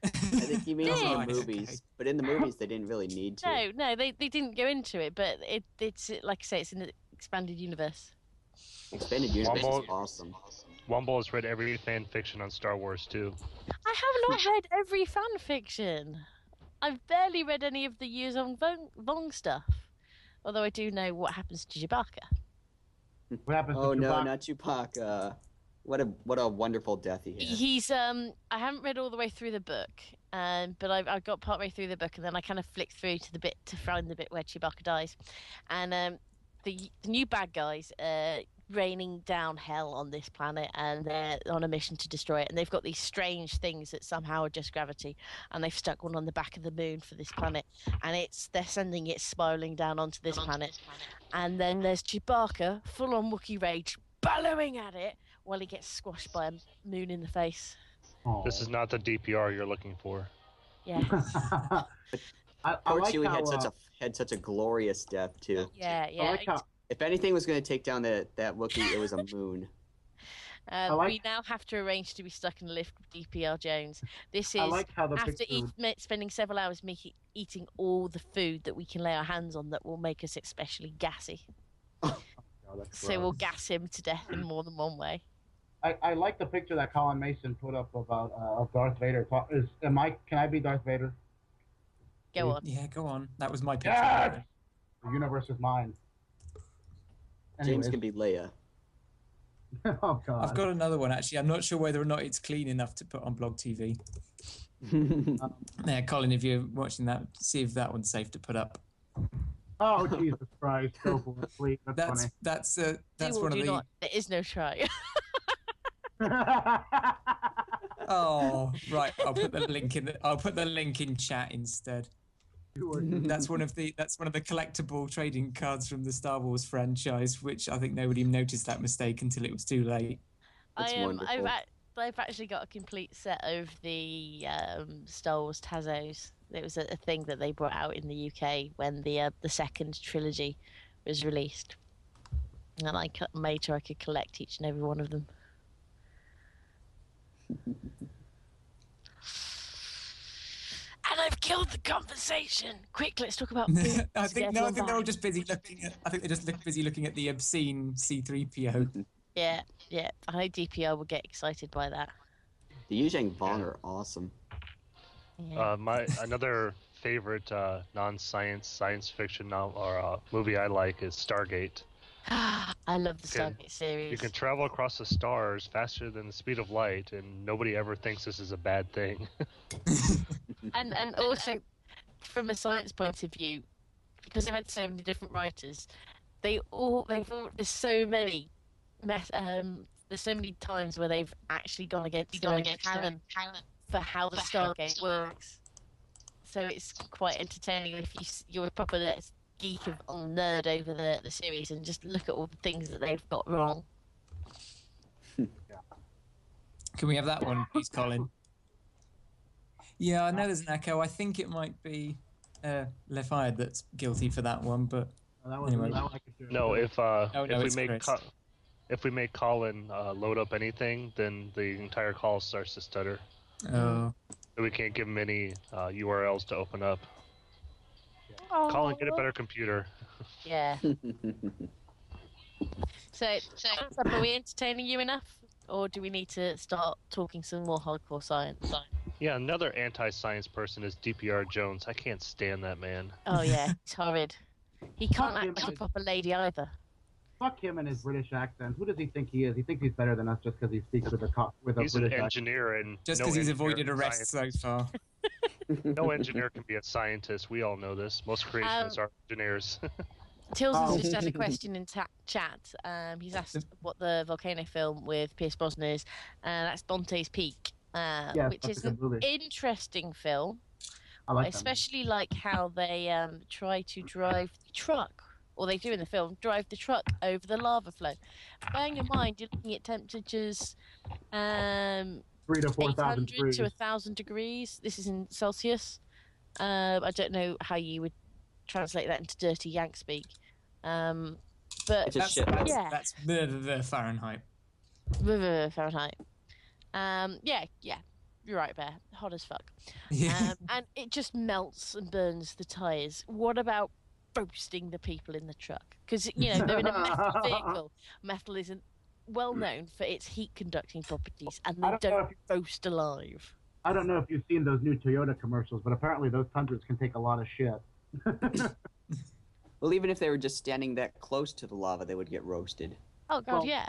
I think he means in the movies, okay. But in the movies they didn't really need to. No, they didn't go into it, but it's like I say, it's in the Expanded Universe. Expanded Universe is awesome. Womble has read every fan fiction on Star Wars too. I have not read every fan fiction. I've barely read any of the Yuzong Vong stuff, although I do know what happens to Chewbacca. What happens to Chewbacca? no, not Chewbacca. What a wonderful death he had. He's I haven't read all the way through the book, but I got partway through the book, and then I kind of flicked through to find the bit where Chewbacca dies, and the new bad guys raining down hell on this planet, and they're on a mission to destroy it, and they've got these strange things that somehow are just gravity, and they've stuck one on the back of the moon for this planet, and they're sending it spiraling down onto this planet. And then there's Chewbacca, full on Wookiee rage, bellowing at it while he gets squashed by a moon in the face. This is not the DPR you're looking for. Yeah. Poor Chewie had such a glorious death too. Yeah. I like how... If anything was going to take down that Wookiee, it was a moon. We now have to arrange to be stuck in a lift with DPR Jones. This is after spending several hours eating all the food that we can lay our hands on that will make us especially gassy. So we'll gas him to death in more than one way. I like the picture that CollinMaessen put up about of Darth Vader. Can I be Darth Vader? Go on. Yeah, go on. That was my picture. Yes! The universe is mine. James can be Leia. Oh God. I've got another one actually. I'm not sure whether or not it's clean enough to put on Blog TV. Yeah, Colin, if you're watching that, see if that one's safe to put up. Oh, Jesus Christ. Go for it, please. That's funny. That's Do one of the... not. There is no try. Oh, right. I'll put the link in chat instead. That's one of the collectible trading cards from the Star Wars franchise, which I think nobody noticed that mistake until it was too late. That's wonderful. I've actually got a complete set of the Star Wars Tazos. It was a thing that they brought out in the UK when the second trilogy was released, and I made sure I could collect each and every one of them. And I've killed the conversation. Quick, let's talk about. I think they're all just busy looking at. I think they're just busy looking at the obscene C-3PO. Yeah. I know DPR will get excited by that. The Yuzhang Vong are awesome. Yeah. Another favorite science fiction novel or movie I like is Stargate. I love the Stargate series. You can travel across the stars faster than the speed of light, and nobody ever thinks this is a bad thing. and also, from a science point of view, because they've had so many different writers, there's so many times where they've actually gone against their own canon for how the Stargate works. So it's quite entertaining if you're a proper geek or nerd over the series and just look at all the things that they've got wrong. Can we have that one, please, Colin? Yeah, I know there's an echo. I think it might be Lefayette that's guilty for that one, but anyway. No, if we make Colin load up anything, then the entire call starts to stutter. Oh. So we can't give him any URLs to open up. Oh. Colin, get a better computer. Yeah. So are we entertaining you enough? Or do we need to start talking some more hardcore science? Yeah, another anti-science person is DPR Jones. I can't stand that man. Oh yeah, he's horrid. He can't act like a proper lady either. Fuck him and his British accent. Who does he think he is? He thinks he's better than us just because he speaks with a He's British an engineer, and just because he's avoided arrest so far. No engineer can be a scientist. We all know this. Most creationists are engineers. Tilson's just had a question in chat. He's asked what the volcano film with Pierce Brosnan is. That's Dante's Peak, which is an interesting film. I like especially like how they try to drive the truck, or they do in the film, drive the truck over the lava flow. Bearing in mind, you're looking at temperatures 3,000 to 4,000 degrees. to 1,000 degrees. This is in Celsius. I don't know how you would translate that into dirty Yank speak. But that's the Fahrenheit. Fahrenheit. Yeah. You're right, Bear. Hot as fuck. Yeah. And it just melts and burns the tyres. What about roasting the people in the truck? Because, they're in a metal vehicle. Metal isn't well known for its heat conducting properties, and they don't roast alive. I don't know if you've seen those new Toyota commercials, but apparently those Tundras can take a lot of shit. Well, even if they were just standing that close to the lava, they would get roasted. Oh, God, yeah.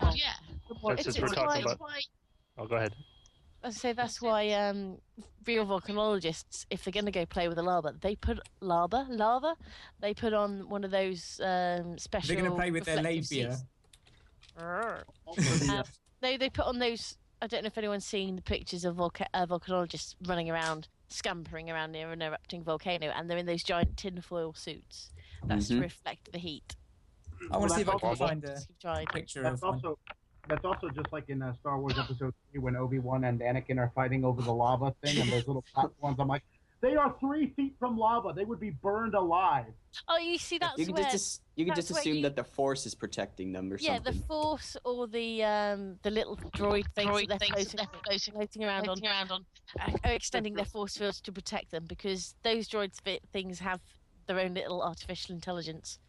Since we're talking about... Oh, go ahead. I say that's why real volcanologists, if they're going to go play with the lava, they put They put on one of those special. They're going to play with their labia. They put on those. I don't know if anyone's seen the pictures of volcanologists running around, scampering around near an erupting volcano, and they're in those giant tinfoil suits. That's to reflect the heat. I want to see if I can find a picture of one. That's also just like in Star Wars Episode 3 when Obi-Wan and Anakin are fighting over the lava thing and those little platforms. I'm like, they are 3 feet from lava. They would be burned alive. Oh, you see, that's you can just assume that the Force is protecting them or something. Yeah, the Force or the little droid things that they're floating around on are extending their force fields to protect them, because those droid things have their own little artificial intelligence.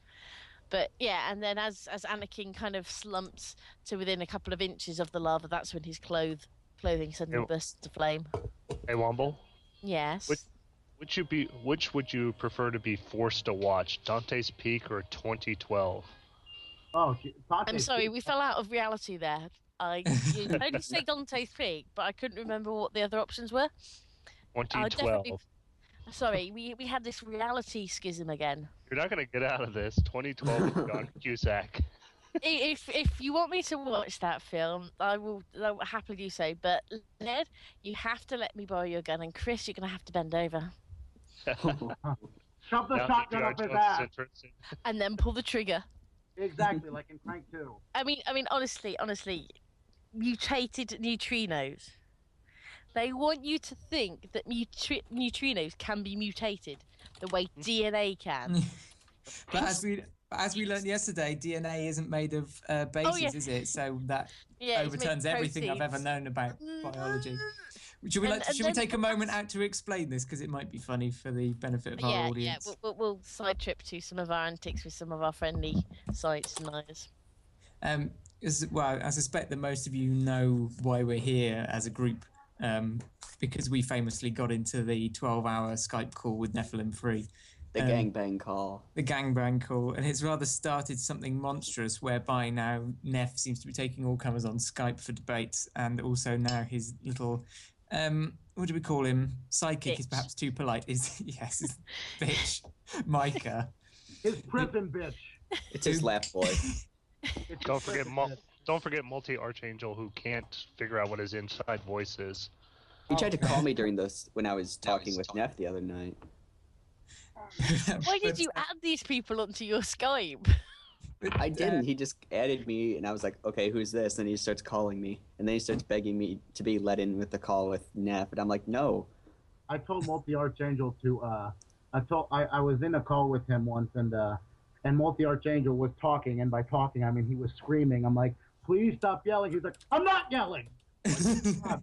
But yeah, and then as Anakin kind of slumps to within a couple of inches of the lava, that's when his clothing suddenly bursts into flame. Hey, Womble? Yes? Which would you prefer to be forced to watch, Dante's Peak or 2012? Oh, I'm sorry, we fell out of reality there. You only say Dante's Peak, but I couldn't remember what the other options were. 2012. Sorry, we had this reality schism again. You're not going to get out of this. 2012 with John Cusack. If you want me to watch that film, I will happily do so. But Ned, you have to let me borrow your gun, and Chris, you're going to have to bend over. Shove the shotgun up his ass. And then pull the trigger. Exactly, like in Crank 2. I mean, honestly, mutated neutrinos. They want you to think that neutrinos can be mutated the way DNA can. But as we learned yesterday, DNA isn't made of bases, is it? So that overturns everything I've ever known about biology. Should we take a moment out to explain this, because it might be funny for the benefit of our audience? Yeah, we'll side trip to some of our antics with some of our friendly science deniers. I suspect that most of you know why we're here as a group, because we famously got into the 12-hour Skype call with Nephilim 3. The gangbang call. The gangbang call. And it's rather started something monstrous, whereby now Neff seems to be taking all comers on Skype for debates, and also now his little... what do we call him? Psychic is perhaps too polite. Yes, bitch, Micah. His prison bitch. It's his lap boy. Don't forget Multi Archangel, who can't figure out what his inside voice is. He tried to call me during this when I was talking with Neff the other night. Why did you add these people onto your Skype? I didn't. He just added me, and I was like, okay, who's this? And he starts calling me. And then he starts begging me to be let in with the call with Neff. And I'm like, no. I told Multi Archangel to, I was in a call with him once, and Multi Archangel was talking, and by talking, I mean he was screaming. I'm like, please stop yelling. He's like, I'm not yelling!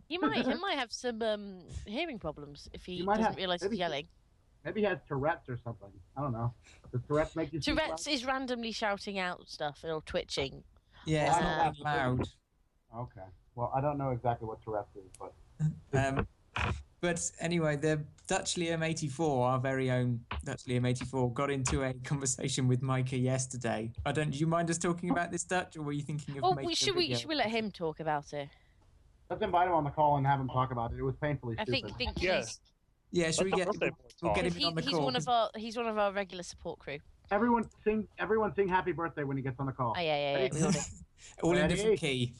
He might have some hearing problems if he doesn't realise he's yelling. Maybe he has Tourette's or something. I don't know. Does Tourette's make you Tourette's is randomly shouting out stuff or twitching. Yeah, it's not like loud. Okay. Well, I don't know exactly what Tourette's is, but anyway, the Dutch Liam 84, our very own Dutch Liam 84, got into a conversation with Micah yesterday. Do you mind us talking about this, Dutch, or were you thinking of making should we let him talk about it? Let's invite him on the call and have him talk about it. It was painfully stupid. I think Yeah, should we'll get him on the call. He's one of our regular support crew. Everyone sing happy birthday when he gets on the call. Oh, yeah. All in different key.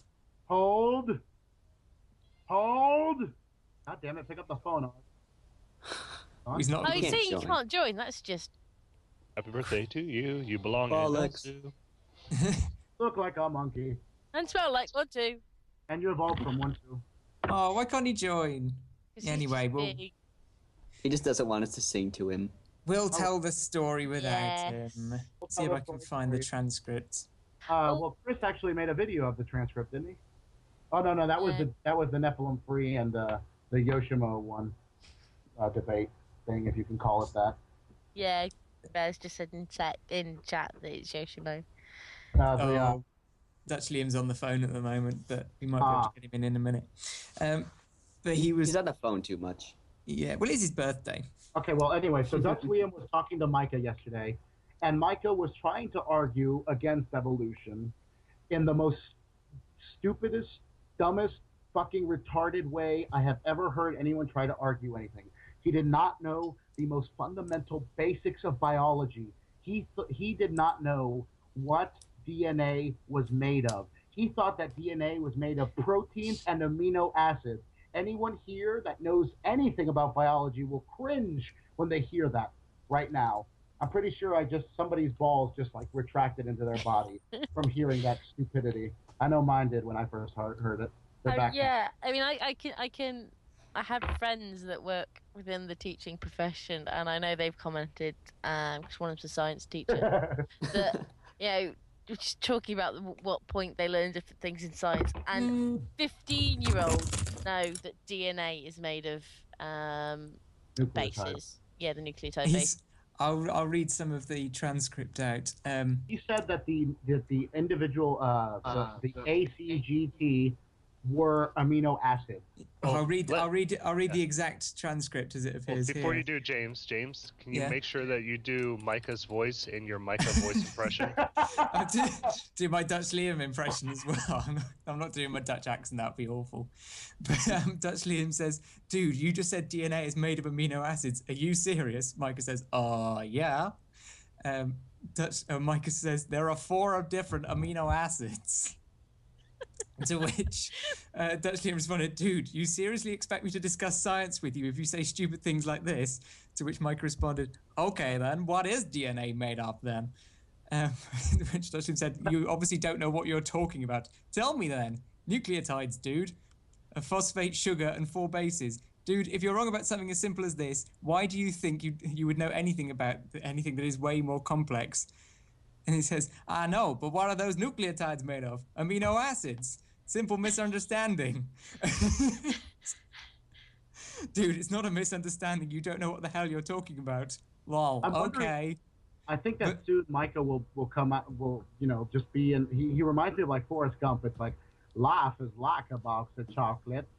Hold. God damn it, pick up the phone. He's not. Oh, he's saying you can't join. That's just... Happy birthday to you. You belong in us too. Look like a monkey. And smell like one too. And you evolved from one too. Oh, why can't he join? Anyway, he just doesn't want us to sing to him. We'll tell the story without him. See if I can find the transcript. Well, Chris actually made a video of the transcript, didn't he? Oh no, that was the Nephilim 3 and the Yoshimo one debate thing, if you can call it that. Yeah, Bears just said in chat that it's Yoshimo. Dutch Liam's on the phone at the moment, but we might be able to get him in a minute. But he's on the phone too much. Yeah, well, it's his birthday. Okay, well, anyway, so Dutch Liam was talking to Micah yesterday, and Micah was trying to argue against evolution in the most stupidest, dumbest, fucking retarded way I have ever heard anyone try to argue anything. He did not know the most fundamental basics of biology. He did not know what DNA was made of. He thought that DNA was made of proteins and amino acids. Anyone here that knows anything about biology will cringe when they hear that right now. I'm pretty sure somebody's balls just like retracted into their body from hearing that stupidity. I know mine did when I first heard it. Yeah, I mean, I have friends that work within the teaching profession, and I know they've commented, because one of them's a science teacher, that, just talking about what point they learn different things in science, and 15-year-olds know that DNA is made of bases. Yeah, the nucleotide base. I'll read some of the transcript out. He said that the individual, the ACGT were amino acids. I'll read the exact transcript as it appears before here. you do, James, can you make sure that you do Micah's voice in your Micah voice impression? I'll do my Dutch Liam impression as well. I'm not doing my Dutch accent, that'd be awful. But Dutch Liam says, dude, you just said DNA is made of amino acids. Are you serious? Micah says, yeah. Micah says, there are 4 different amino acids. To which Dutch Liam responded, dude, you seriously expect me to discuss science with you if you say stupid things like this? To which Mike responded, okay then, what is DNA made of then? Which Dutch Liam said, you obviously don't know what you're talking about. Tell me then. Nucleotides, dude. A phosphate, sugar, and 4 bases. Dude, if you're wrong about something as simple as this, why do you think you would know anything about anything that is way more complex? And he says, I know, but what are those nucleotides made of? Amino acids. Simple misunderstanding. Dude, it's not a misunderstanding. You don't know what the hell you're talking about. Lol. Okay. I think that soon Micah will come out, will, just be in, he reminds me of like Forrest Gump. It's like, life is like a box of chocolates.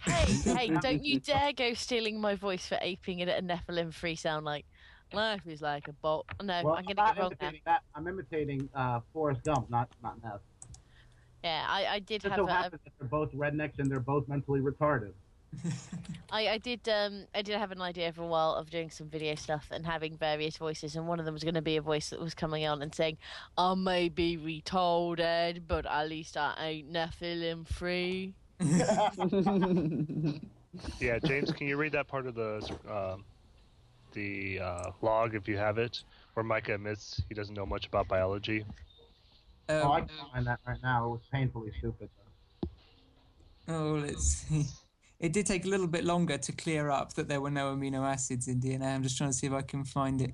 Hey, don't you dare go stealing my voice for aping it at a Nephilim-free sound like, life is like a bolt. No, well, I'm going to get wrong now. I'm imitating Forrest Gump, not Neff. Yeah, I did It have so happens that they're both rednecks and they're both mentally retarded. I did have an idea for a while of doing some video stuff and having various voices, and one of them was going to be a voice that was coming on and saying, I may be retarded, but at least I ain't Nephilim free. Yeah, James, can you read that part of the log if you have it, where Micah admits he doesn't know much about biology? I can find that right now. It was painfully stupid. Let's see. It did take a little bit longer to clear up that there were no amino acids in DNA. I'm just trying to see if I can find it.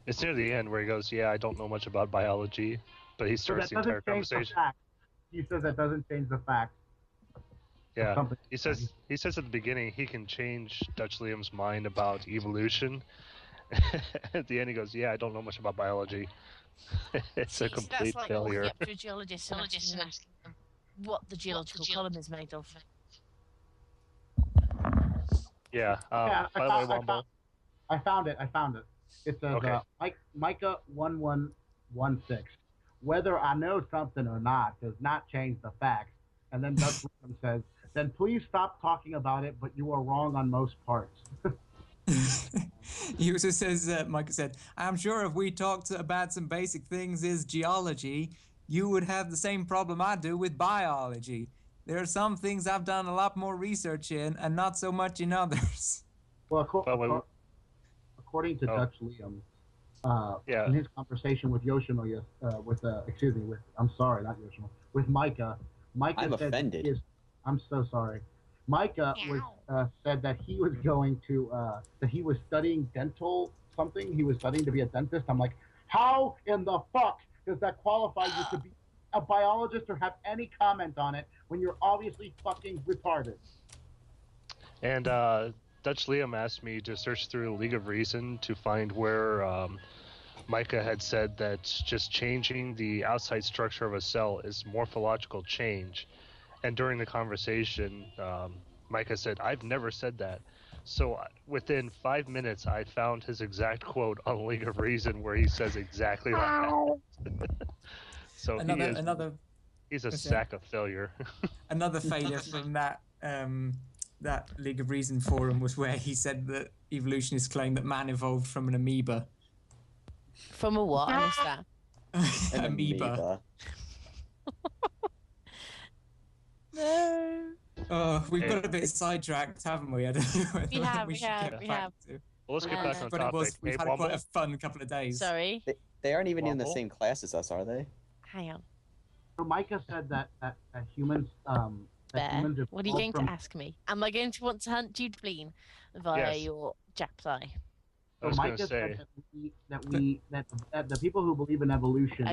It's near the end where he goes, yeah, I don't know much about biology, but he starts the entire conversation. He says that doesn't change the fact. Yeah, he says at the beginning he can change Dutch Liam's mind about evolution. At the end he goes, yeah, I don't know much about biology. It's a complete failure. That's like a geologist and asking them what the geological column is made of. Yeah. By the way, Womble. I found it. It says Micah 1116. Whether I know something or not does not change the facts. And then Dutch Liam says, then please stop talking about it, but you are wrong on most parts. He also says, Micah said, I'm sure if we talked about some basic things as geology, you would have the same problem I do with biology. There are some things I've done a lot more research in and not so much in others. Well, according to Dutch Liam, in his conversation with Yoshimo, with Micah, I'm offended. I'm so sorry. Micah said that he was going to, that he was studying dental something. He was studying to be a dentist. I'm like, how in the fuck does that qualify you to be a biologist or have any comment on it when you're obviously fucking retarded? And Dutch Liam asked me to search through League of Reason to find where Micah had said that just changing the outside structure of a cell is morphological change. And during the conversation, Micah said, I've never said that. So within 5 minutes, I found his exact quote on League of Reason where he says exactly that. So he's a sack of failure. Another failure from that League of Reason forum was where he said that evolutionists claim that man evolved from an amoeba. From a what? I missed that. An amoeba. No. Oh, we've got a bit sidetracked, haven't we? I don't know whether We have. Well, let's get back on but topic. We've had quite a fun couple of days. Sorry. They aren't even in the same class as us, are they? Hang on. So Micah said that humans. Bear, what are you going to ask me? Am I going to want to hunt you spleen via your Jap's eye? I was going to say that the people who believe in evolution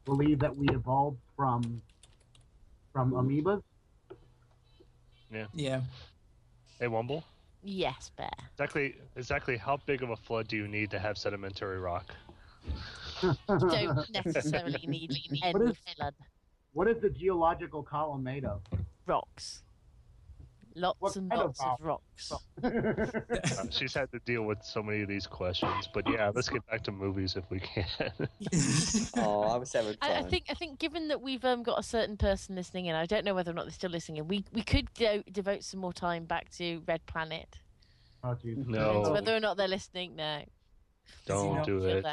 believe that we evolved from amoebas. Yeah. Hey, Womble? Yes, Bear. Exactly how big of a flood do you need to have sedimentary rock? You don't necessarily need any flood. What is the geological column made of? rocks. Lots and lots of rocks. She's had to deal with so many of these questions, but yeah, let's get back to movies if we can. Oh, I was having fun. I think given that we've got a certain person listening in, I don't know whether or not they're still listening in. We could devote some more time back to Red Planet. Oh, geez. No. Whether or not they're listening, no. Don't do it.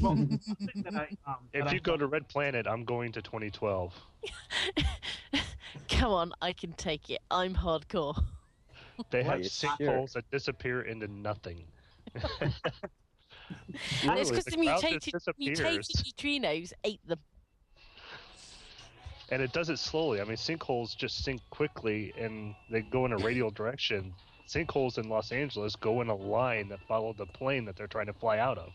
Well, something that If you go to Red Planet, I'm going to 2012. Come on, I can take it. I'm hardcore. They have you sinkholes that disappear into nothing. It's because the the ground mutated just disappears. neutrinos ate them. And it does it slowly. I mean, sinkholes just sink quickly, and they go in a radial direction. Sinkholes in Los Angeles go in a line that follow the plane that they're trying to fly out of.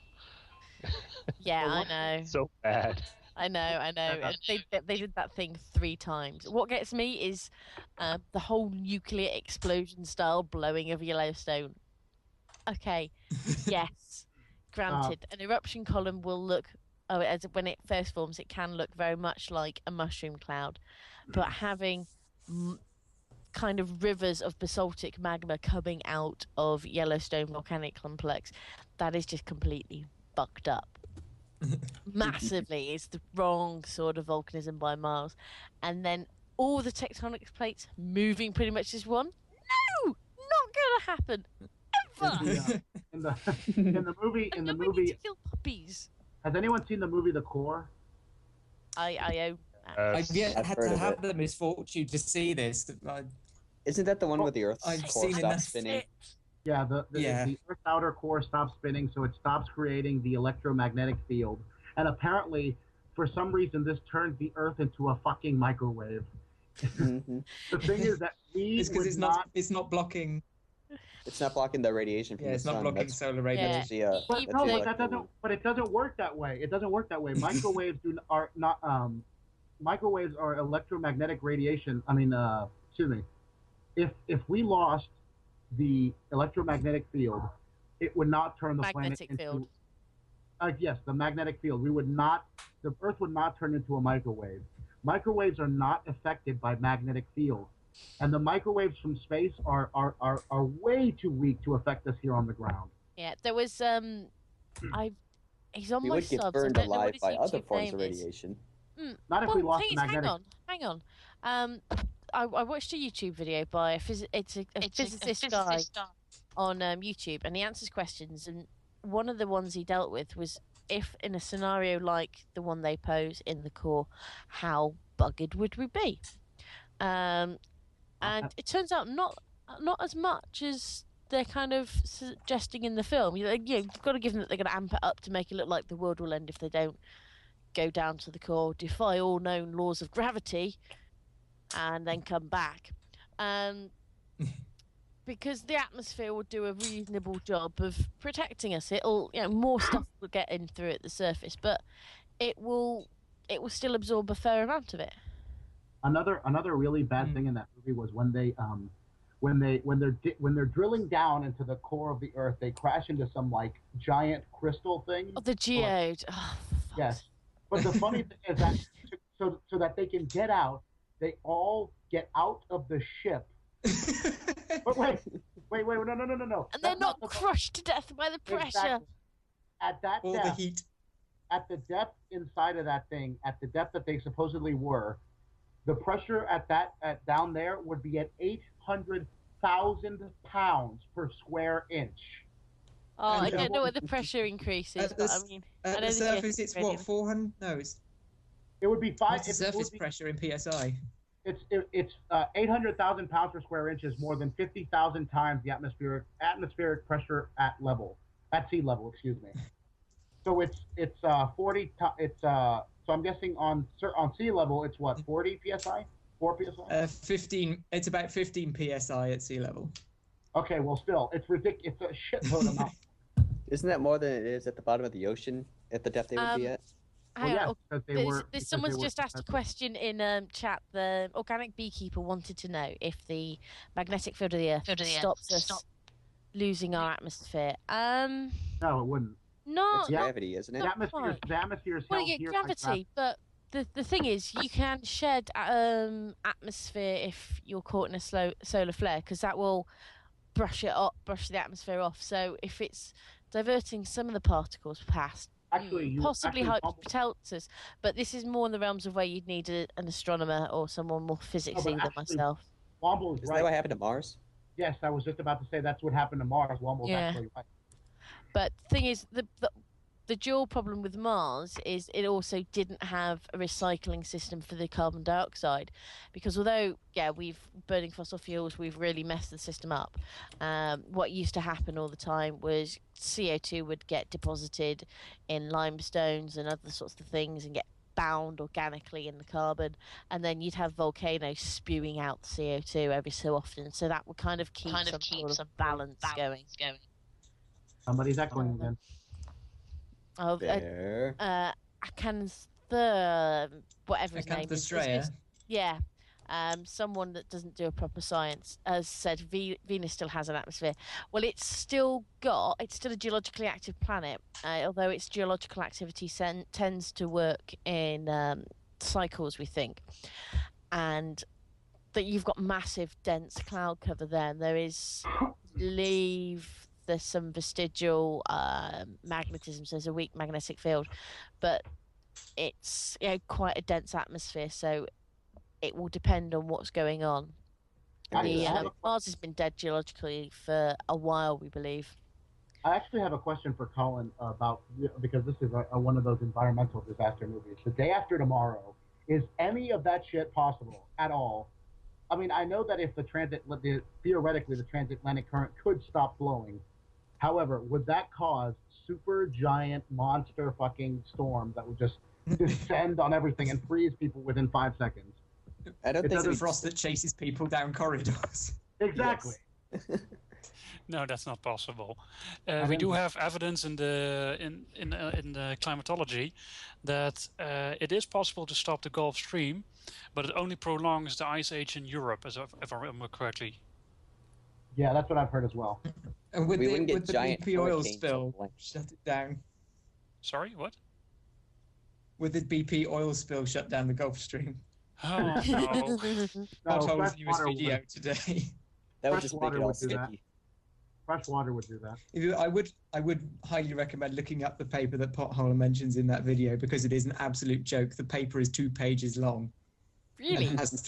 Yeah, I know. So bad. I know. And they did that thing 3 times. What gets me is the whole nuclear explosion style blowing of Yellowstone. Okay, yes, granted, an eruption column will look. When it first forms, it can look very much like a mushroom cloud, but having kind of rivers of basaltic magma coming out of Yellowstone volcanic complex, that is just completely fucked up. Massively. It's the wrong sort of volcanism by miles. And then all the tectonic plates moving pretty much as one. No! Not gonna happen. Ever! In the movie to kill puppies. has anyone seen the movie The Core? I own that. I've yet I've had heard to of have it. the misfortune to see this. Isn't that the one where the Earth's I've core seen stops enough. spinning? Yeah, the Yeah. Earth's outer core stops spinning, so it stops creating the electromagnetic field. And apparently, for some reason, this turns the Earth into a fucking microwave. Mm-hmm. The thing is that we It's because would it's not blocking. It's not blocking the radiation from Yeah, the it's sun. not blocking That's solar Yeah. radiation. actually, But Even no, though- but that doesn't. But it doesn't work that way. It doesn't work that way. Microwaves are not. Microwaves are electromagnetic radiation. I mean, excuse me. If we lost the electromagnetic field, it would not turn the Magnetic planet field. into. Yes, the magnetic field. We would not. The Earth would not turn into a microwave. Microwaves are not affected by magnetic field, and the microwaves from space are way too weak to affect us here on the ground. Yeah, there was he's on we my would get subs. burned I don't know what alive his by other YouTube forms of name is. radiation. Not if we lost the Please, magnetic. hang on. I watched a YouTube video by a physicist guy on YouTube, and he answers questions. And one of the ones he dealt with was if in a scenario like the one they pose in the core, how buggered would we be? And it turns out not as much as they're kind of suggesting in the film. You've got to give them that they're going to amp it up to make it look like the world will end if they don't go down to the core, defy all known laws of gravity, and then come back. Because the atmosphere will do a reasonable job of protecting us. It'll, more stuff will get in through at the surface, but it will still absorb a fair amount of it. Another really bad thing in that movie was when they're drilling down into the core of the Earth, they crash into some like giant crystal thing. Oh, the geode. Yes, but the funny thing is that so that they can get out, they all get out of the ship. But wait, no. And they're not crushed to death by the pressure. Exactly. At that All depth, the heat. at the depth inside of that thing, at the depth that they supposedly were, the pressure at down there would be at 800,000 pounds per square inch. Oh, I don't know what the pressure increase is, but I mean, I At know the surface, geo's it's what, 400? No, it's It would be five. what's the surface pressure in PSI? It's 800,000 pounds per square inch is more than 50,000 times the atmospheric pressure at sea level. Excuse me. So it's 40. So I'm guessing on sea level it's what, 40 psi, 4 psi. 15. It's about 15 PSI at sea level. Okay, well still it's ridiculous. It's a shitload amount. Isn't that more than it is at the bottom of the ocean at the depth they would be at? Well, Hang yeah, on. because Someone's just asked a question in chat. The organic beekeeper wanted to know if the magnetic field of the Earth stops us losing our atmosphere. No, it wouldn't. No, It's gravity, isn't it? The atmosphere is well, held yeah, here gravity, by but the thing is, you can shed atmosphere if you're caught in a solar flare, because that will brush the atmosphere off. So if it's diverting some of the particles past, possibly hyperpelters, but this is more in the realms of where you'd need an astronomer or someone more physicsy than myself. Womble is Isn't right. that what happened to Mars? Yes, I was just about to say that's what happened to Mars. Womble's actually right. But the thing is, the dual problem with Mars is it also didn't have a recycling system for the carbon dioxide, because although we've burning fossil fuels, we've really messed the system up. What used to happen all the time was CO2 would get deposited in limestones and other sorts of things and get bound organically in the carbon, and then you'd have volcanoes spewing out the CO2 every so often, so that would kind of keep some sort of balance going. Somebody's echoing again. Oh, There. whatever his name is. Yeah. Someone that doesn't do a proper science has said Venus still has an atmosphere. Well, it's still a geologically active planet, although its geological activity tends to work in cycles, we think. And that you've got massive, dense cloud cover there, and there is, there's some vestigial magnetism, so there's a weak magnetic field, but it's quite a dense atmosphere, so it will depend on what's going on. Mars has been dead geologically for a while, we believe. I actually have a question for Colin because this is one of those environmental disaster movies. The Day After Tomorrow, is any of that shit possible at all? I mean, I know that if theoretically the transatlantic current could stop flowing. However, would that cause super giant monster fucking storms that would just descend on everything and freeze people within 5 seconds? I don't think it's the frost that chases people down corridors. Exactly. Yes. No, that's not possible. We do have evidence in the climatology that it is possible to stop the Gulf Stream, but it only prolongs the ice age in Europe, if I remember correctly. Yeah, that's what I've heard as well. And would the BP oil spill shut it down? Sorry, what? Would the BP oil spill shut down the Gulf Stream? Oh, no. Potholes in US video today. That would just make it all sticky. Fresh water would do that. I would highly recommend looking up the paper that Pothole mentions in that video, because it is an absolute joke. The paper is 2 pages long. Really? It has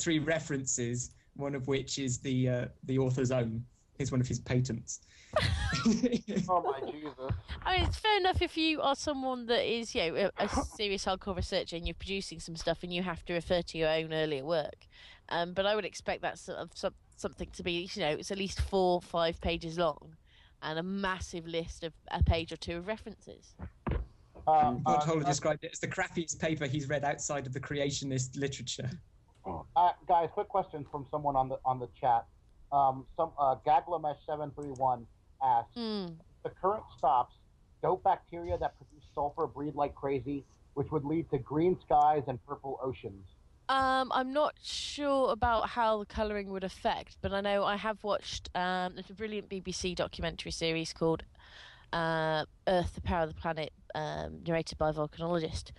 three references, one of which is the author's own. It's one of his patents. Oh my Jesus! I mean, it's fair enough if you are someone that is, a serious hardcore researcher and you're producing some stuff and you have to refer to your own earlier work. But I would expect that sort of something to be, it's at least 4 or 5 pages long, and a massive list of a page or 2 of references. Pothole described it as the crappiest paper he's read outside of the creationist literature. Guys, quick question from someone on the chat. GaglaMesh731 asks, the current stops, don't bacteria that produce sulfur breed like crazy, which would lead to green skies and purple oceans? I'm not sure about how the colouring would affect, but I know I have watched there's a brilliant BBC documentary series called Earth, the Power of the Planet, narrated by a volcanologist.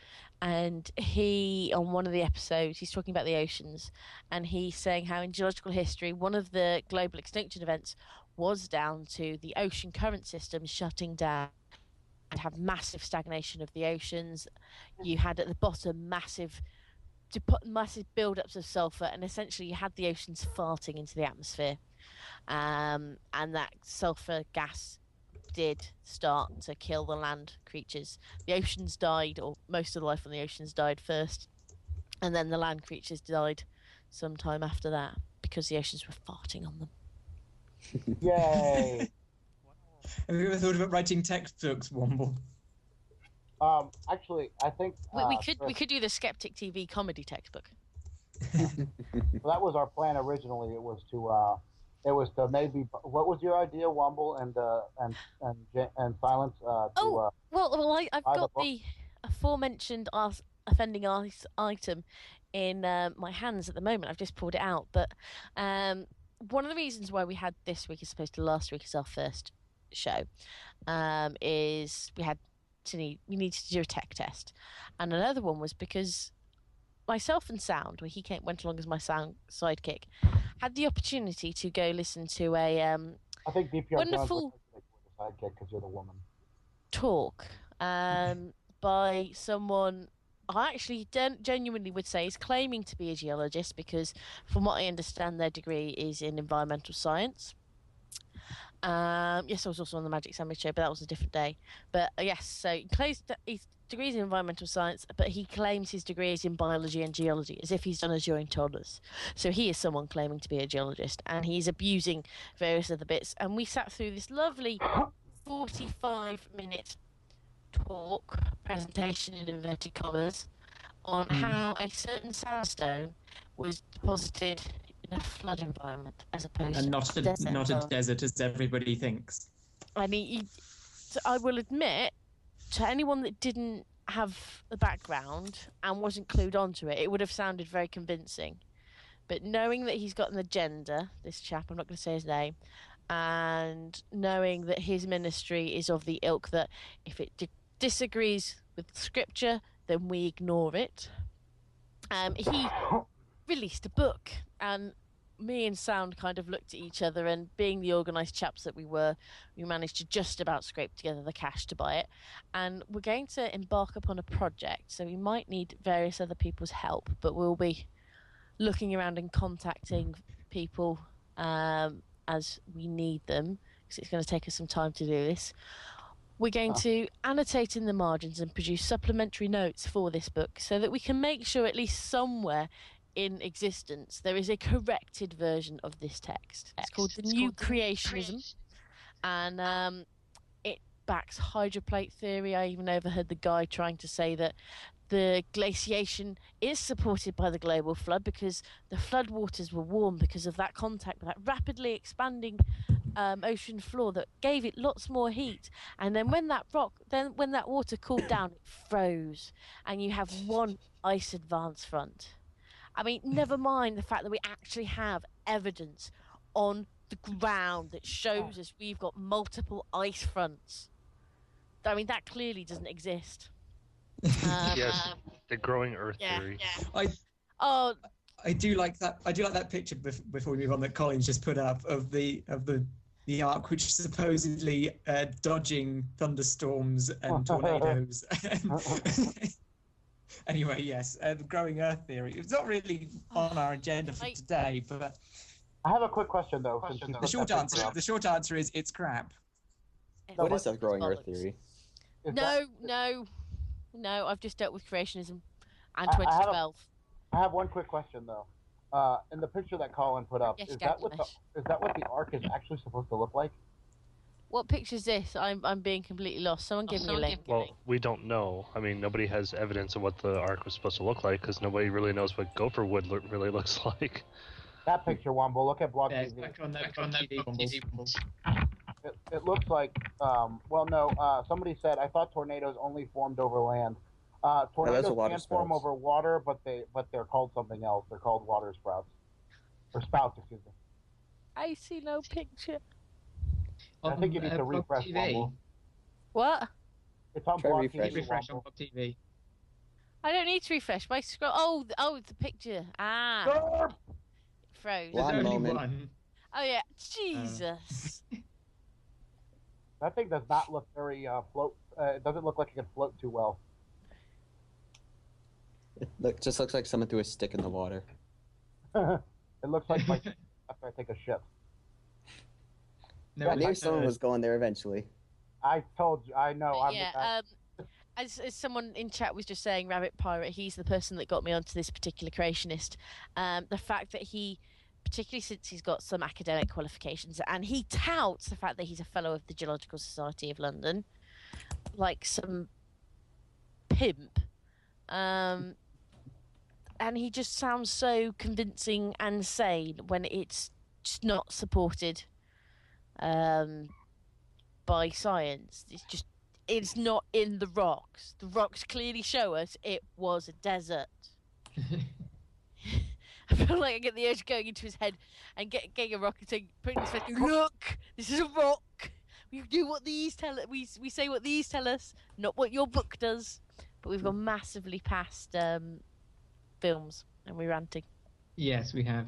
And he, on one of the episodes, he's talking about the oceans, and he's saying how in geological history, one of the global extinction events was down to the ocean current system shutting down and have massive stagnation of the oceans. You had at the bottom massive build-ups of sulfur, and essentially you had the oceans farting into the atmosphere. And that sulfur gas did start to kill the land creatures. The oceans died, or most of the life on the oceans died first, and then the land creatures died sometime after that because the oceans were farting on them. Yay! Have you ever thought about writing textbooks, Womble? Actually, I think we could do the SkepticTV comedy textbook. Well, that was our plan originally. It was to maybe. What was your idea, Womble and Silence? I've got the aforementioned offending item in my hands at the moment. I've just pulled it out, but one of the reasons why we had this week as opposed to last week as our first show is we had we needed to do a tech test, and another one was because myself and Sound, where he went along as my sound sidekick, had the opportunity to go listen to a I think DPR wonderful the sidekick because you're the woman. talk by someone I actually genuinely would say is claiming to be a geologist, because from what I understand their degree is in environmental science. Yes, I was also on the Magic Sandwich show, but that was a different day. But yes, so he claims that his degree is in environmental science, but he claims his degree is in biology and geology, as if he's done as during told us. So he is someone claiming to be a geologist, and he's abusing various other bits. And we sat through this lovely 45-minute talk, presentation in inverted commas, on how a certain sandstone was deposited in a flood environment as opposed And to not a desert as everybody thinks. I mean, I will admit, to anyone that didn't have the background and wasn't clued onto it, it would have sounded very convincing. But knowing that he's got an agenda, this chap, I'm not going to say his name, and knowing that his ministry is of the ilk that if it disagrees with scripture, then we ignore it. He released a book, and me and Sound kind of looked at each other, and being the organised chaps that we were, we managed to just about scrape together the cash to buy it. And we're going to embark upon a project, so we might need various other people's help, but we'll be looking around and contacting people as we need them, because it's going to take us some time to do this. We're going to annotate in the margins and produce supplementary notes for this book so that we can make sure at least somewhere in existence there is a corrected version of this text. It's called The New Creationism, and it backs hydroplate theory. I even overheard the guy trying to say that the glaciation is supported by the global flood because the flood waters were warm because of that contact with that rapidly expanding ocean floor that gave it lots more heat, and then when that water cooled down, it froze, and you have one ice advance front. I mean, never mind the fact that we actually have evidence on the ground that shows us we've got multiple ice fronts. I mean, that clearly doesn't exist. Yes, the growing Earth theory. I do like that. I do like that picture before we move on that Colin's just put up of the ark, which is supposedly dodging thunderstorms and tornadoes. Anyway, yes, the growing Earth theory. It's not really on our agenda for today, but I have a quick question though. The short answer is it's crap. What is that growing Earth theory? No, I've just dealt with creationism and 2012. I have one quick question though. In the picture that Colin put up, yes, is that what the ark is actually supposed to look like? What picture is this? I'm being completely lost. Someone give me a link. Well, we don't know. I mean, nobody has evidence of what the ark was supposed to look like because nobody really knows what gopher wood really looks like. That picture, Womble. Look at Blog TV. Back on that TV. It looks like, somebody said, I thought tornadoes only formed over land. Tornadoes can form over water, but they're called something else. They're called water sprouts. Or spouts, excuse me. I see no picture. I think you need to refresh, Womble. What? It's on Blog TV. Refresh on Blog TV. I don't need to refresh. My scroll. Oh, the picture. Ah. Derp! It froze. There's only one. Oh yeah, Jesus. That thing does not look very float. It doesn't look like it can float too well. It just looks like someone threw a stick in the water. It looks like after I take a shit. I knew someone was going there eventually. I told you. I know. As someone in chat was just saying, Rabbit Pirate, he's the person that got me onto this particular creationist. The fact that he, particularly since he's got some academic qualifications, and he touts the fact that he's a fellow of the Geological Society of London, like some pimp. And he just sounds so convincing and sane when it's just not supported by science. It's not in the rocks. The rocks clearly show us it was a desert. I feel like I get the urge going into his head and getting a rock and saying, putting his face, look, this is a rock. We do what these tell. We say what these tell us, not what your book does. But we've gone massively past films, and we're ranting. Yes, we have.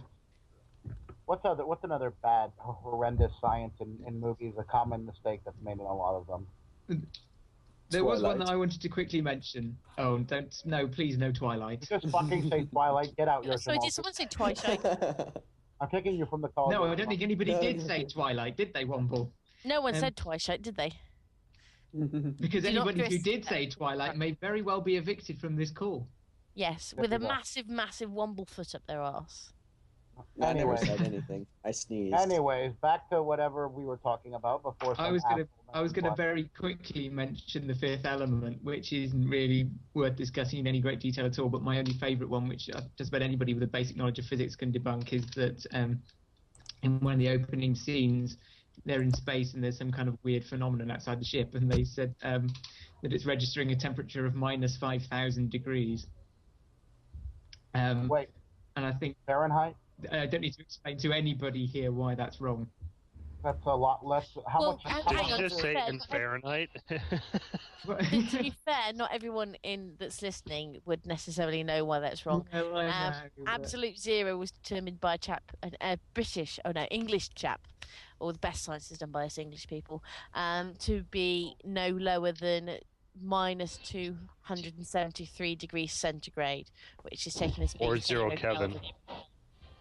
What's another bad, horrendous science in movies? A common mistake that's made in a lot of them. There was one that I wanted to quickly mention. Oh, please, no Twilight. You just fucking say Twilight. Get out, your Sorry, did someone say Twilight? I'm kicking you from the call. No, I don't think anybody did say Twilight, did they, Womble? No one said Twilight, did they? Because anybody who did say Twilight may very well be evicted from this call. Yes, with a massive, massive Womble foot up their arse. I never said anything. I sneezed. Anyways, back to whatever we were talking about before. I was gonna very quickly mention The Fifth Element, which isn't really worth discussing in any great detail at all. But my only favourite one, which just about anybody with a basic knowledge of physics can debunk, is that in one of the opening scenes, they're in space and there's some kind of weird phenomenon outside the ship, and they said that it's registering a temperature of minus 5,000 degrees. Wait. And I think Fahrenheit? I don't need to explain to anybody here why that's wrong. That's a lot less. How much? Did you just say in Fahrenheit? To be fair, not everyone that's listening would necessarily know why that's wrong. No, Absolute zero was determined by a English chap, or the best science is done by us English people, to be no lower than minus 273 degrees centigrade, which is taken as being or 0 Kelvin.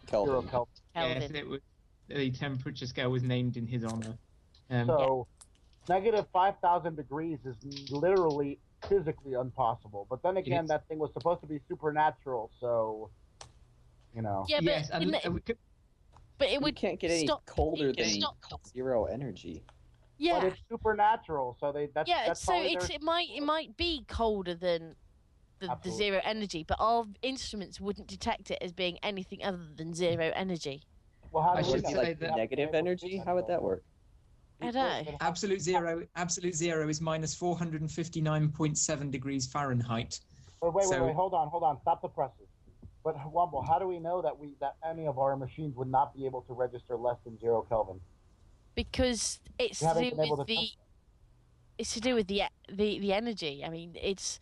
Kelvin. Yes, it was, the temperature scale was named in his honor. Negative 5,000 degrees is literally physically impossible. But then again, that thing was supposed to be supernatural, so you know. Yeah, but yes, but it would can't get any colder than 0 energy. Yeah, but it's supernatural, so that's so it might be colder than the zero energy, but our instruments wouldn't detect it as being anything other than zero energy. Well, how would it be like negative energy? How would that work? I don't know. Absolute zero is minus 459.7 degrees Fahrenheit. Wait, hold on, stop the presses. But Womble, how do we know that any of our machines would not be able to register less than 0 Kelvin? Because it's to do with the energy. I mean, it's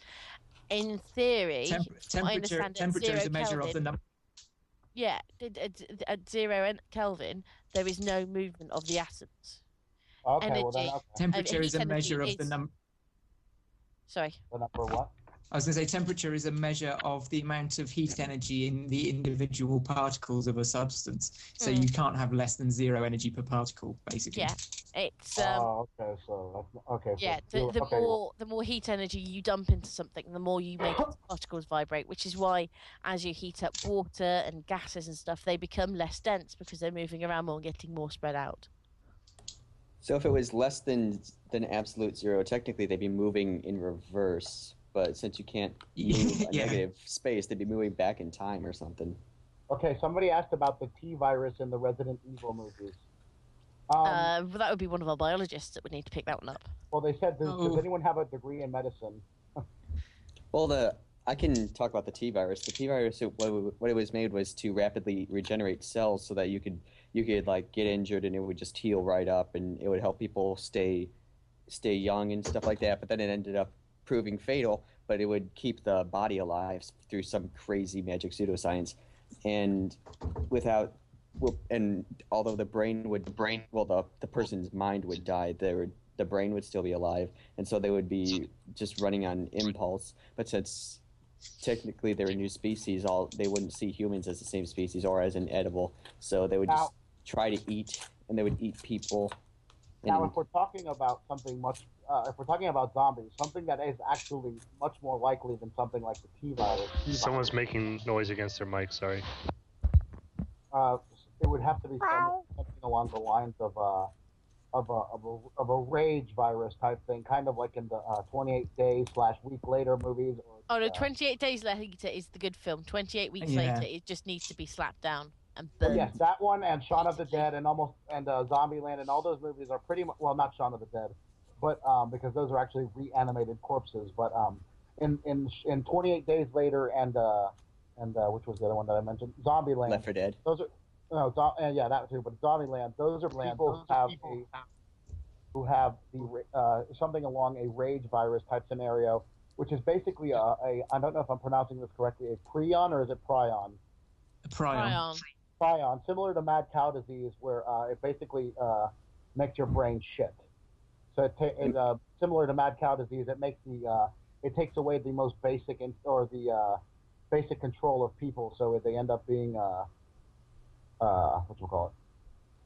in theory. Temperature is a measure of the number. Yeah, at 0 Kelvin, there is no movement of the atoms. Okay, energy, well then, Temperature is a measure of the number. Sorry. The number what? I was going to say temperature is a measure of the amount of heat energy in the individual particles of a substance. So you can't have less than 0 energy per particle, basically. Yeah, it's. Okay, so okay. Yeah, so the more heat energy you dump into something, the more you make its particles vibrate. Which is why, as you heat up water and gases and stuff, they become less dense because they're moving around more and getting more spread out. So if it was less than absolute zero, technically they'd be moving in reverse. But since you can't move a negative space, they'd be moving back in time or something. Okay, somebody asked about the T virus in the Resident Evil movies. Well, that would be one of our biologists that would need to pick that one up. Well, they said, does anyone have a degree in medicine? Well, I can talk about the T virus. The T virus, what it was made was to rapidly regenerate cells so that you could like get injured and it would just heal right up and it would help people stay young and stuff like that. But then it ended up proving fatal, but it would keep the body alive through some crazy magic pseudoscience, and although the person's mind would die, the brain would still be alive, and so they would be just running on impulse. But since technically they're a new species, they wouldn't see humans as the same species or as an edible, so they would just try to eat, and they would eat people. Now, if we're talking about something if we're talking about zombies, something that is actually much more likely than something like the T virus. Someone's making noise against their mic. Sorry. It would have to be something along the lines of a rage virus type thing, kind of like in the 28 days / week later movies. No, 28 days later is the good film. 28 weeks later, it just needs to be slapped down and burned. Yes, that one and Shaun of the Dead and Zombieland and all those movies are pretty much, well, not Shaun of the Dead, but because those are actually reanimated corpses. But in 28 Days Later and which was the other one that I mentioned, Zombieland. Left 4 Dead. Those are that too. But Zombieland, those are people who have who have the something along a rage virus type scenario, which is basically I don't know if I'm pronouncing this correctly, a prion or is it prion? A prion. Prion, similar to mad cow disease, where it basically makes your brain shit. So it's similar to mad cow disease. It makes it takes away the most basic basic control of people, so they end up being what you call it?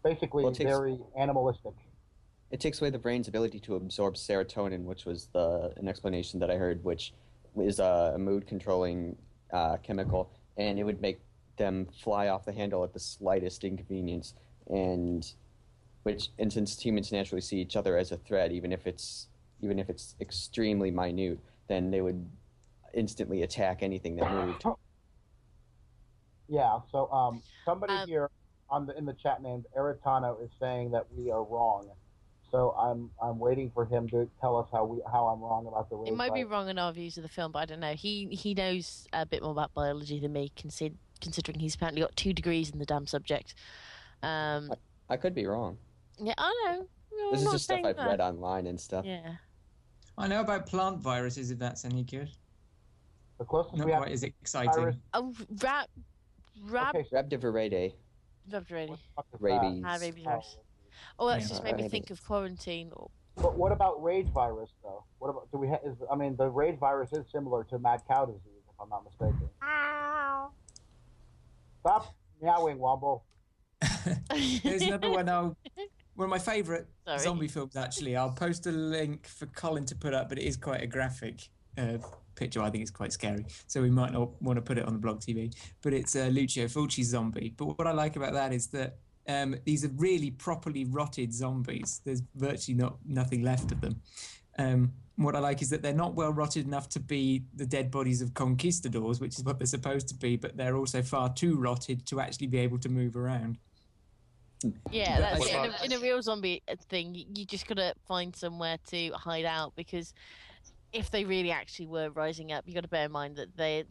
Basically, very animalistic. It takes away the brain's ability to absorb serotonin, which was an explanation that I heard, which is a mood-controlling chemical, and it would make them fly off the handle at the slightest inconvenience. And since humans naturally see each other as a threat, even if it's extremely minute, then they would instantly attack anything that moved. Yeah. So somebody here in the chat named Eritano is saying that we are wrong. So I'm waiting for him to tell us how I'm wrong about the rage. It might be wrong in our views of the film, but I don't know. He knows a bit more about biology than me, considering he's apparently got 2 degrees in the damn subject. I could be wrong. Yeah, I know. This is just stuff I've read online and stuff. Yeah. I know about plant viruses, if that's any good. The closest Not we have quite as exciting. virus. Oh, Rhabdiviridae. Rabies. Rabies. Rabies virus. Oh, that's just made me think of quarantine. But what about rage virus, though? What about the rage virus is similar to mad cow disease, if I'm not mistaken. Stop meowing, Womble. There's another one. One of my favourite zombie films, actually. I'll post a link for Colin to put up, but it is quite a graphic picture. I think it's quite scary, so we might not want to put it on the blog TV. But it's Lucio Fulci's Zombie. But what I like about that is that these are really properly rotted zombies. There's virtually nothing left of them. What I like is that they're not well rotted enough to be the dead bodies of conquistadors, which is what they're supposed to be, but they're also far too rotted to actually be able to move around. Yeah, that's in a real zombie thing. You just gotta find somewhere to hide out, because if they really actually were rising up, you got to bear in mind that they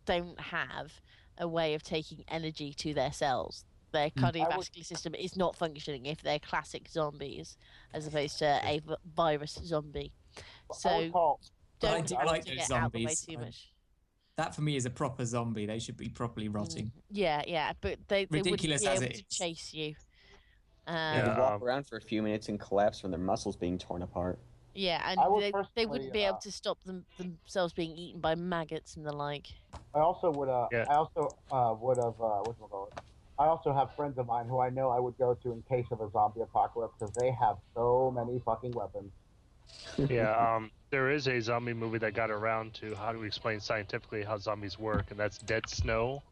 don't have a way of taking energy to their cells. Their cardiovascular system is not functioning if they're classic zombies, as opposed to a virus zombie. So don't like those get out of the way zombies. too much. That for me is a proper zombie. They should be properly rotting. Yeah, but they wouldn't be able to chase you. They would walk around for a few minutes and collapse from their muscles being torn apart. Yeah, and they wouldn't be able to stop themselves being eaten by maggots and the like. I also would I also have friends of mine who I know I would go to in case of a zombie apocalypse, because they have so many fucking weapons. Yeah, there is a zombie movie that got around to how to explain scientifically how zombies work, and that's Dead Snow,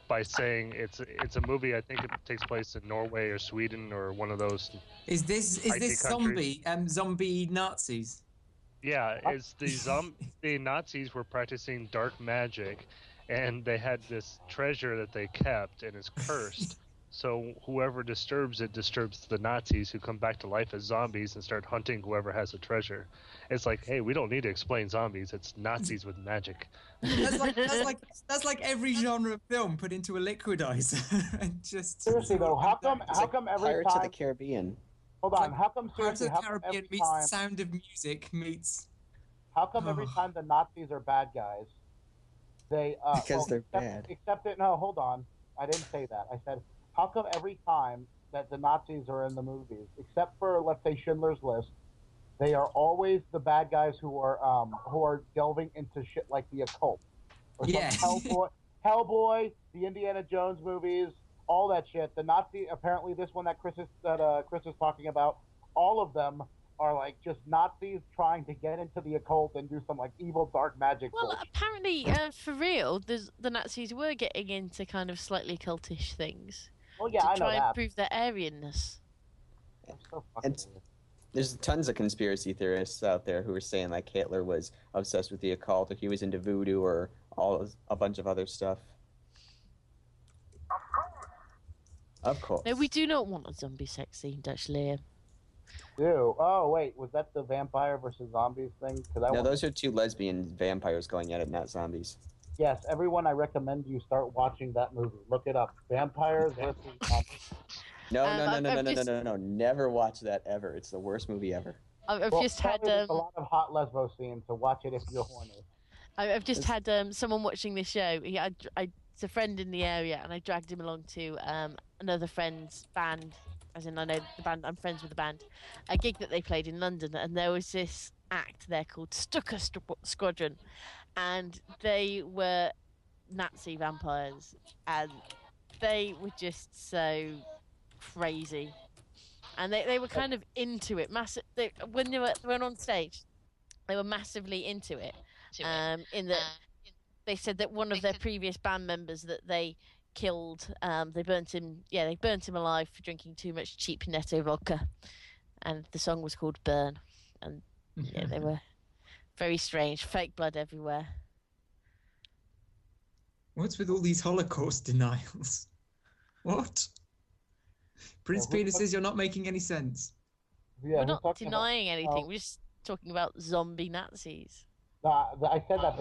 by saying it's a movie. I think it takes place in Norway or Sweden or one of those. Is this zombie Nazis? Yeah, it's the Nazis were practicing dark magic, and they had this treasure that they kept, and it's cursed. So whoever disturbs it disturbs the Nazis, who come back to life as zombies and start hunting whoever has the treasure. It's like, hey, we don't need to explain zombies. It's Nazis with magic. That's like every genre of film put into a liquidizer. And just seriously though, how come every Pirates time? of the Caribbean. Hold on, how come Pirates seriously? of the Caribbean meets the Sound of Music meets. How come every time the Nazis are bad guys, they because they're bad. No, hold on. I didn't say that. I said, how come every time that the Nazis are in the movies, except for, let's say, Schindler's List, they are always the bad guys who are delving into shit like the occult, or Hellboy, the Indiana Jones movies, all that shit. The Nazi, apparently this one that Chris is talking about, all of them are like just Nazis trying to get into the occult and do some like evil dark magic. Well, bullshit. apparently, for real, the Nazis were getting into kind of slightly cultish things. Well, yeah, to try and prove their Aryanness. And there's tons of conspiracy theorists out there who are saying like Hitler was obsessed with the occult, or he was into voodoo, or a bunch of other stuff. Of course. No, we do not want a zombie sex scene, Dutch Liam. Oh, wait, was that the vampire versus zombies thing? No, those are two lesbian vampires going at it, not zombies. Yes, everyone, I recommend you start watching that movie. Look it up. Vampires versus zombies. No. Never watch that ever. It's the worst movie ever. I've just had a lot of hot lesbo scenes, so watch it if you're horny. I've just had someone watching this show. It's a friend in the area, and I dragged him along to another friend's band, as in I know the band, I'm friends with the band, a gig that they played in London, and there was this act there called Stuka Squadron, and they were Nazi vampires, and they were just so crazy. And they were kind of into it. When they were on stage, they were massively into it. In that they said that one of their previous band members that they killed, they burnt him alive for drinking too much cheap Netto vodka, and the song was called Burn. And yeah, they were very strange, fake blood everywhere. What's with all these Holocaust denials? What? Prince Penis says you're not making any sense. Yeah, we're not denying anything. We're just talking about zombie Nazis. I said that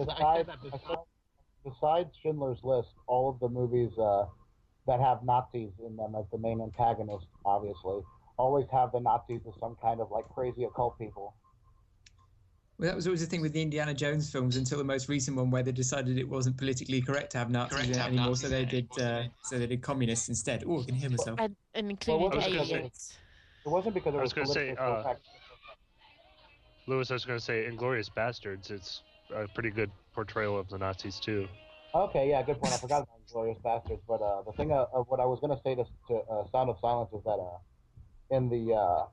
besides Schindler's List, all of the movies that have Nazis in them as the main antagonists, obviously, always have the Nazis as some kind of like crazy occult people. Well, that was always the thing with the Indiana Jones films until the most recent one, where they decided it wasn't politically correct to have Nazis in it anymore, so they did communists instead. Oh, I can hear myself. And including aliens. It wasn't because it was Lewis, I was going to say, Inglourious Bastards, it's a pretty good portrayal of the Nazis, too. Okay, yeah, good point. I forgot about Inglourious Bastards, but the thing of what I was going to say to Sound of Silence is that in the...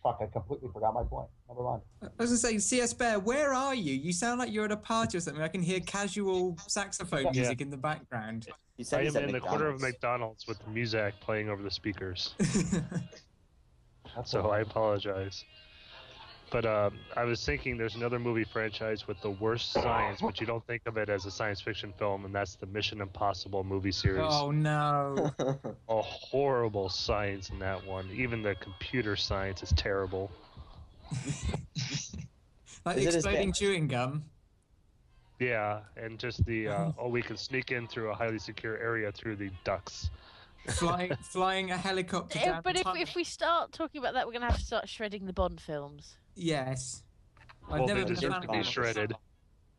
Fuck, I completely forgot my point. Never mind. I was going to say, csbair, where are you? You sound like you're at a party or something. I can hear casual saxophone music in the background. I am in the corner of McDonald's with the music playing over the speakers. So I apologize. But I was thinking there's another movie franchise with the worst science, but you don't think of it as a science fiction film, and that's the Mission Impossible movie series. Oh, no. A horrible science in that one. Even the computer science is terrible. Like exploding chewing gum. Yeah, and just the, we can sneak in through a highly secure area through the ducts. Flying a helicopter down But if we start talking about that, we're going to have to start shredding the Bond films. Yes. Well, they deserve to be shredded.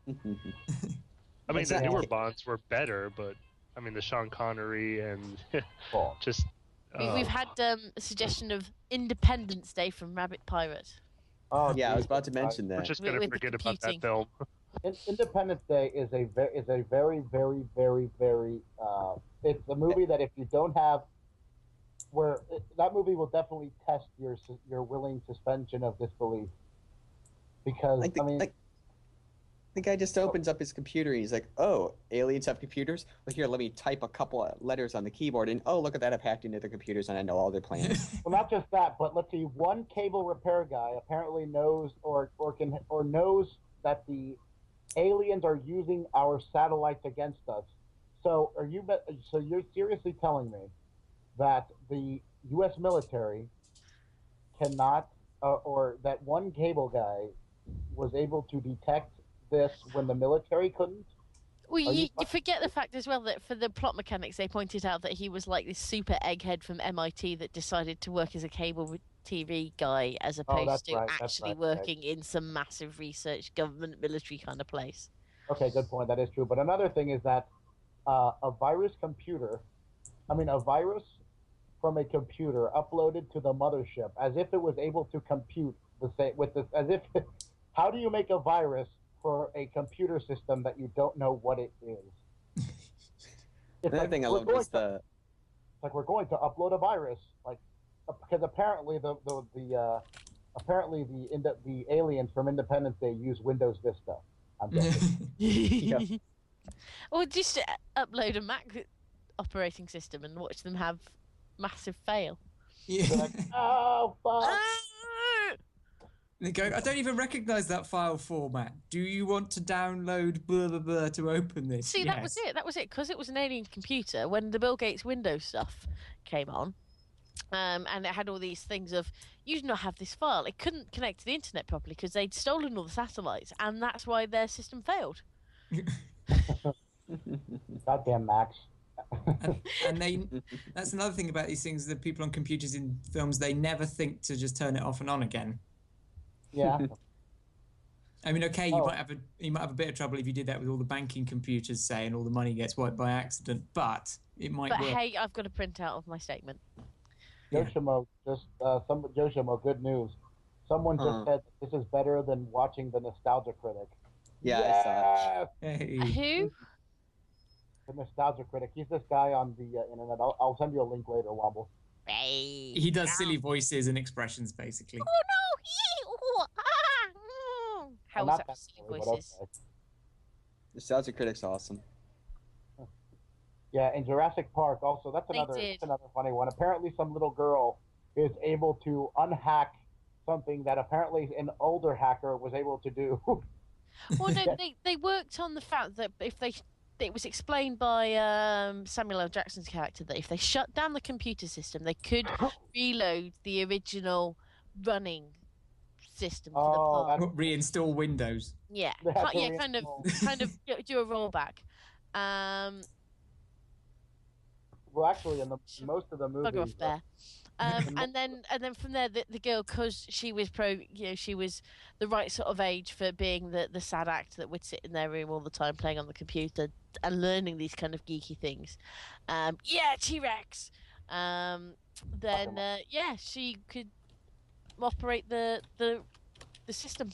I mean, the newer Bonds were better, but I mean, the Sean Connery and just... We've had a suggestion of Independence Day from Rabbit Pirate. Oh, yeah, I was about to mention that. We're just going to forget about that film. Independence Day is a very, very, very, very... it's a movie that if you don't have... that movie will definitely test your willing suspension of disbelief. Because, the guy just opens up his computer and he's like, oh, aliens have computers? Well, here, let me type a couple of letters on the keyboard, and oh, look at that, I've hacked into their computers and I know all their plans. Well, not just that, but let's see, one cable repair guy apparently knows or knows that the aliens are using our satellites against us. So you're seriously telling me that the U.S. military cannot, or that one cable guy was able to detect this when the military couldn't? Well, you forget the fact as well that for the plot mechanics, they pointed out that he was like this super egghead from MIT that decided to work as a cable TV guy as opposed to actually working in some massive research, government, military kind of place. Okay, good point. That is true. But another thing is that a virus from a computer uploaded to the mothership as if it was able to compute how do you make a virus for a computer system that you don't know what it is? Another thing I love is we're going to upload a virus, because apparently the aliens from Independence Day use Windows Vista. I'm guessing. Yeah. Or just upload a Mac operating system and watch them have massive fail. Yeah. Like, oh fuck. They go, I don't even recognize that file format. Do you want to download blah blah blah to open this? See, yes. That was it. Because it was an alien computer. When the Bill Gates Windows stuff came on, and it had all these things of, you do not have this file. It couldn't connect to the internet properly because they'd stolen all the satellites, and that's why their system failed. Goddamn Max. and that's another thing about these things, that people on computers in films, they never think to just turn it off and on again. Yeah. I mean, okay, you might have a bit of trouble if you did that with all the banking computers, say, and all the money gets wiped by accident, but it might work. But hey, I've got a printout of my statement. Joshimo, Joshimo, good news. Someone just said that this is better than watching The Nostalgia Critic. Yeah, I saw it. Hey. Who? The Nostalgia Critic. He's this guy on the internet. I'll send you a link later, Womble. Hey. He does silly voices and expressions, basically. Oh no! How was that for silly voices? Okay. Nostalgia Critic's awesome. Yeah, in Jurassic Park also, that's another funny one. Apparently some little girl is able to unhack something that apparently an older hacker was able to do. Well, no, they worked on the fact that it was explained by Samuel L. Jackson's character that if they shut down the computer system, they could reload the original running system for the park. Reinstall Windows. Yeah, kind of do a rollback. Well, actually, in most of the movies, bugger off there. And then from there, the girl, because she was she was the right sort of age for being the sad act that would sit in their room all the time playing on the computer and learning these kind of geeky things. T-Rex. She could operate the system.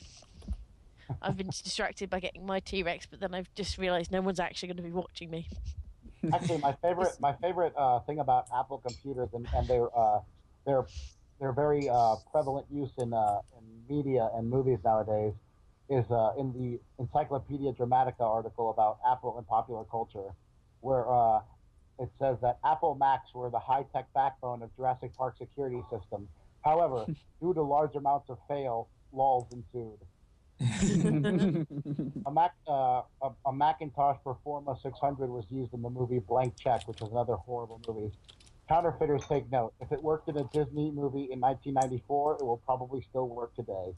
I've been distracted by getting my T-Rex, but then I've just realised no one's actually going to be watching me. Actually, my favorite thing about Apple computers and their very prevalent use in media and movies nowadays is in the Encyclopedia Dramatica article about Apple and popular culture, where it says that Apple Macs were the high-tech backbone of Jurassic Park security system. However, due to large amounts of fail, lulls ensued. A Macintosh Performa 600 was used in the movie Blank Check, which was another horrible movie. Counterfeiters take note. If it worked in a Disney movie in 1994, it will probably still work today.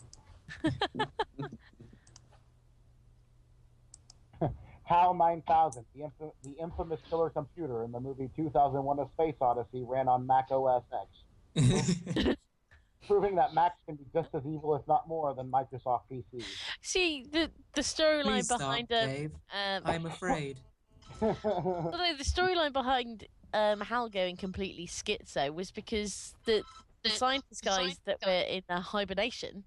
HAL 9000, the infamous killer computer in the movie 2001: A Space Odyssey, ran on Mac OS X. Proving that Macs can be just as evil, if not more, than Microsoft PCs. See, the storyline behind Dave. I'm afraid. Although the storyline behind HAL going completely schizo was because the scientist guys that were in hibernation,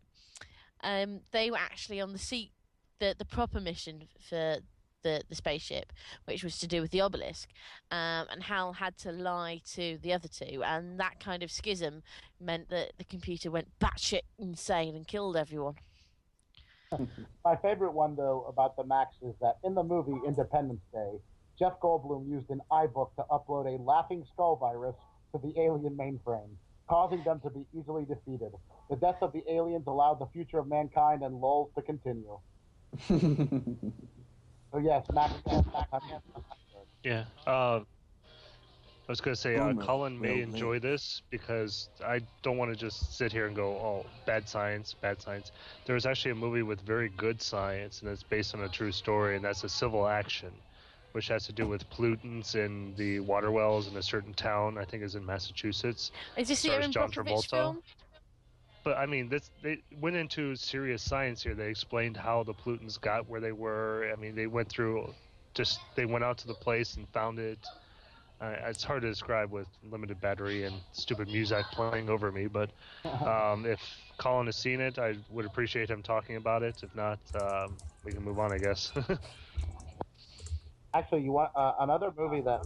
they were actually on the seat, the proper mission for the spaceship, which was to do with the obelisk, and HAL had to lie to the other two, and that kind of schism meant that the computer went batshit insane and killed everyone. My favorite one, though, about the Macs is that in the movie Independence Day, Jeff Goldblum used an iBook to upload a laughing skull virus to the alien mainframe, causing them to be easily defeated. The death of the aliens allowed the future of mankind and lulls to continue. So yes, Mac. Yeah. I was going to say, Colin may enjoy this because I don't want to just sit here and go, oh, bad science, bad science. There was actually a movie with very good science, and it's based on a true story, and that's a civil action, which has to do with pollutants in the water wells in a certain town, I think is in Massachusetts. Is this the Aaron Brockovich film? But I mean, they went into serious science here. They explained how the pollutants got where they were. I mean, they went through, they went out to the place and found it. It's hard to describe with limited battery and stupid music playing over me. But if Colin has seen it, I would appreciate him talking about it. If not, we can move on, I guess. Actually, you want another movie that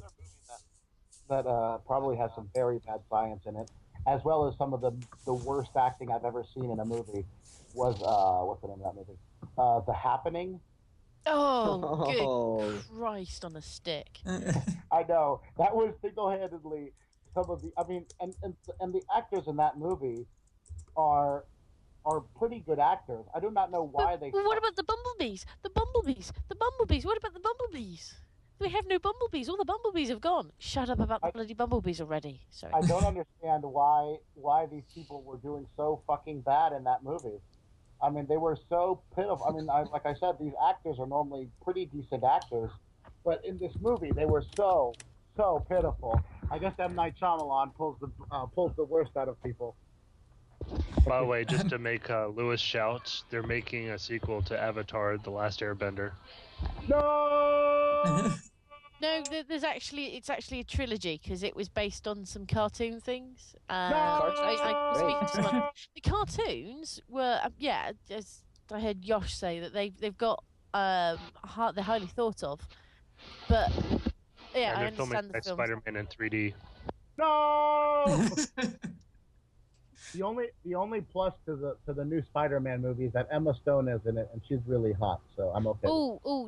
probably has some very bad science in it, as well as some of the worst acting I've ever seen in a movie, was what's the name of that movie? The Happening. Oh, good Christ on a stick! I know that was single-handedly some of the. I mean, and the actors in that movie are pretty good actors. I do not know why they. What about the bumblebees? The bumblebees. What about the bumblebees? We have no bumblebees. All the bumblebees have gone. Shut up about the bloody bumblebees already. Sorry. I don't understand why these people were doing so fucking bad in that movie. I mean, they were so pitiful. I mean, like I said, these actors are normally pretty decent actors, but in this movie, they were so so pitiful. I guess M. Night Shyamalan pulls the worst out of people. By the way, just to make Lewis shout, they're making a sequel to Avatar: The Last Airbender. No. No, it's actually a trilogy because it was based on some cartoon things. I was speaking to someone. The cartoons were, as I heard Yosh say, that they've got they're highly thought of, but yeah, I they're filming understand the film. Spider-Man in 3D. No. The only plus to the new Spider-Man movie is that Emma Stone is in it, and she's really hot, so I'm okay.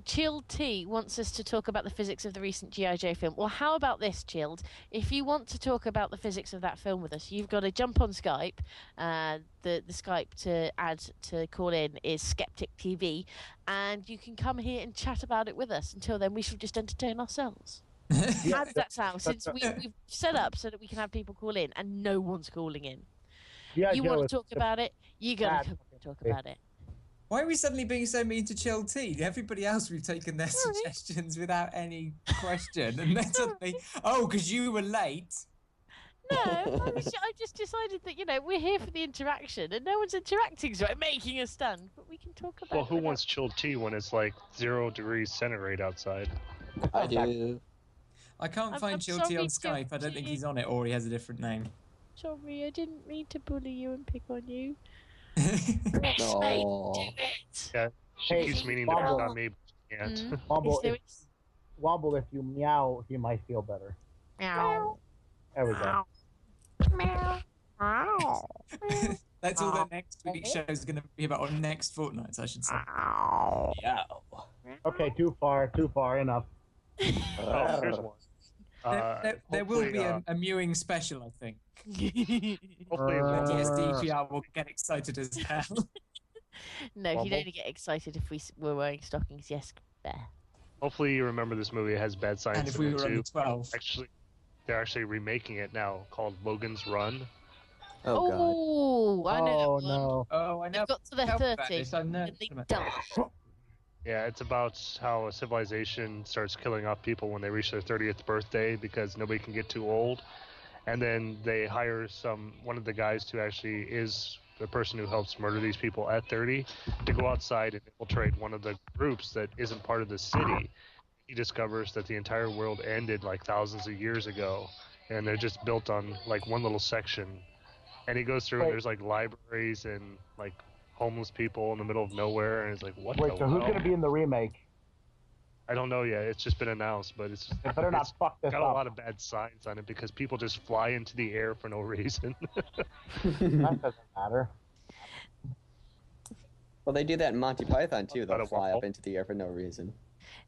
Chilled T wants us to talk about the physics of the recent G.I. Joe film. Well, how about this, Chilled? If you want to talk about the physics of that film with us, you've got to jump on Skype. The Skype to add to call in is SkepticTV, and you can come here and chat about it with us. Until then, we shall just entertain ourselves. How does that sound? Since we've set up so that we can have people call in, and no one's calling in. You want to talk about it? You got to talk about it. Why are we suddenly being so mean to Chill T? Everybody else, we've taken their suggestions without any question, and then suddenly, because you were late. No, I just decided that we're here for the interaction, and no one's interacting, so I'm making a stand. But we can talk about. Well, who wants chilled tea when it's like 0 degrees centigrade outside? I do. I can't find Chill T on Skype. I don't think he's on it, or he has a different name. Sorry, I didn't mean to bully you and pick on you. No. Yeah, she keeps meaning to pick on me, but she can't. Womble, if you meow, you might feel better. Meow. There we go. Meow. That's all that next week's show is going to be about, or next fortnight's, I should say. Yeah. Okay, too far, enough. Oh, here's one. There will be a mewing special, I think. Hopefully, yes, DPR will get excited as hell. No, he'd only get excited if we were wearing stockings. Yes, Bear. Hopefully, you remember this movie. It has bad science. And if we in it were too. under 12. Actually, they're actually remaking it now, called Logan's Run. Oh God. I know. Oh no. Oh, I know. They've got to their 30. I know. And they died. Yeah, it's about how a civilization starts killing off people when they reach their 30th birthday because nobody can get too old. And then they hire one of the guys who actually is the person who helps murder these people at 30 to go outside and infiltrate one of the groups that isn't part of the city. He discovers that the entire world ended like thousands of years ago, and they're just built on like one little section. And he goes through and there's like libraries and like homeless people in the middle of nowhere, and it's like, what the so who's going to be in the remake? I don't know yet. It's just been announced, but it's better not fuck this got up. a lot of bad signs on it because people just fly into the air for no reason. That doesn't matter. Well, they do that in Monty Python too. They'll fly up into the air for no reason.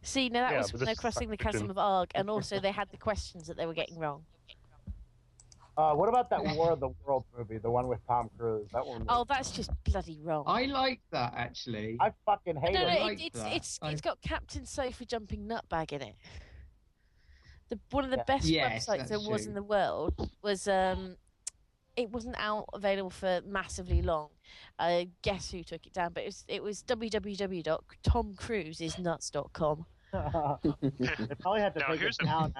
See, now that was when they're crossing the chasm of Arg, and also they had the questions that they were getting wrong. What about that War of the Worlds movie, the one with Tom Cruise? That one. Oh, that's just bloody wrong. I like that, actually. I fucking hate it. It's got Captain Sofa Jumping Nutbag in it. One of the best websites there was in the world was it wasn't available for massively long. Guess who took it down? But it was www.tomcruisesnuts.com. They probably had to take it down.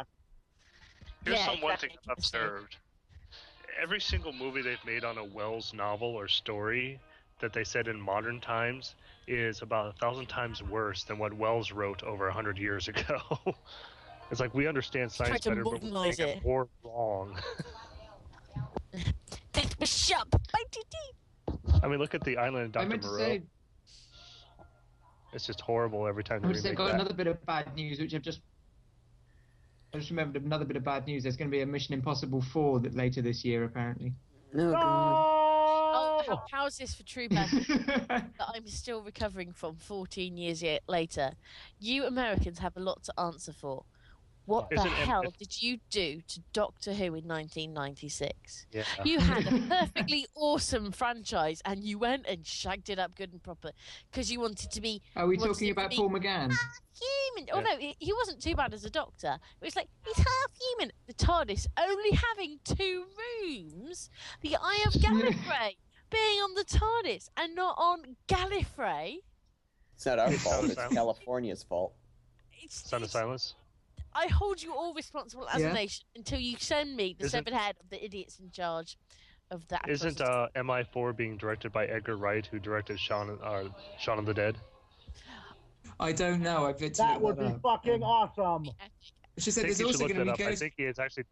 Here's one thing I've observed. Every single movie they've made on a Wells novel or story that they said in modern times is about 1,000 times worse than what Wells wrote over 100 years ago. It's like, we understand science better, but we're making it more wrong. That was sharp. I mean, look at the Island of Dr. Moreau. It's just horrible every time they remake that. I've got another bit of bad news, which I just remembered another bit of bad news. There's going to be a Mission Impossible 4 later this year, apparently. Oh, God. Oh, how's this for true bad that I'm still recovering from 14 years later? You Americans have a lot to answer for. What the hell did you do to Doctor Who in 1996? Yeah. You had a perfectly awesome franchise, and you went and shagged it up good and proper because you wanted to be. Are we talking about Paul McGann? Human. Oh no, he wasn't too bad as a doctor. It was like he's half human. The TARDIS only having 2 rooms. The Eye of Gallifrey being on the TARDIS and not on Gallifrey. It's not our fault. It's California's fault. Son of Silence. I hold you all responsible as Yeah. a nation until you send me the Isn't- severed head of the idiots in charge of that. Isn't atrocity. MI4 being directed by Edgar Wright, who directed Shaun of the Dead? I don't know. I've yet to That look would that be up. fucking awesome. She I said think there's you should also look going to that be up. I think he is actually.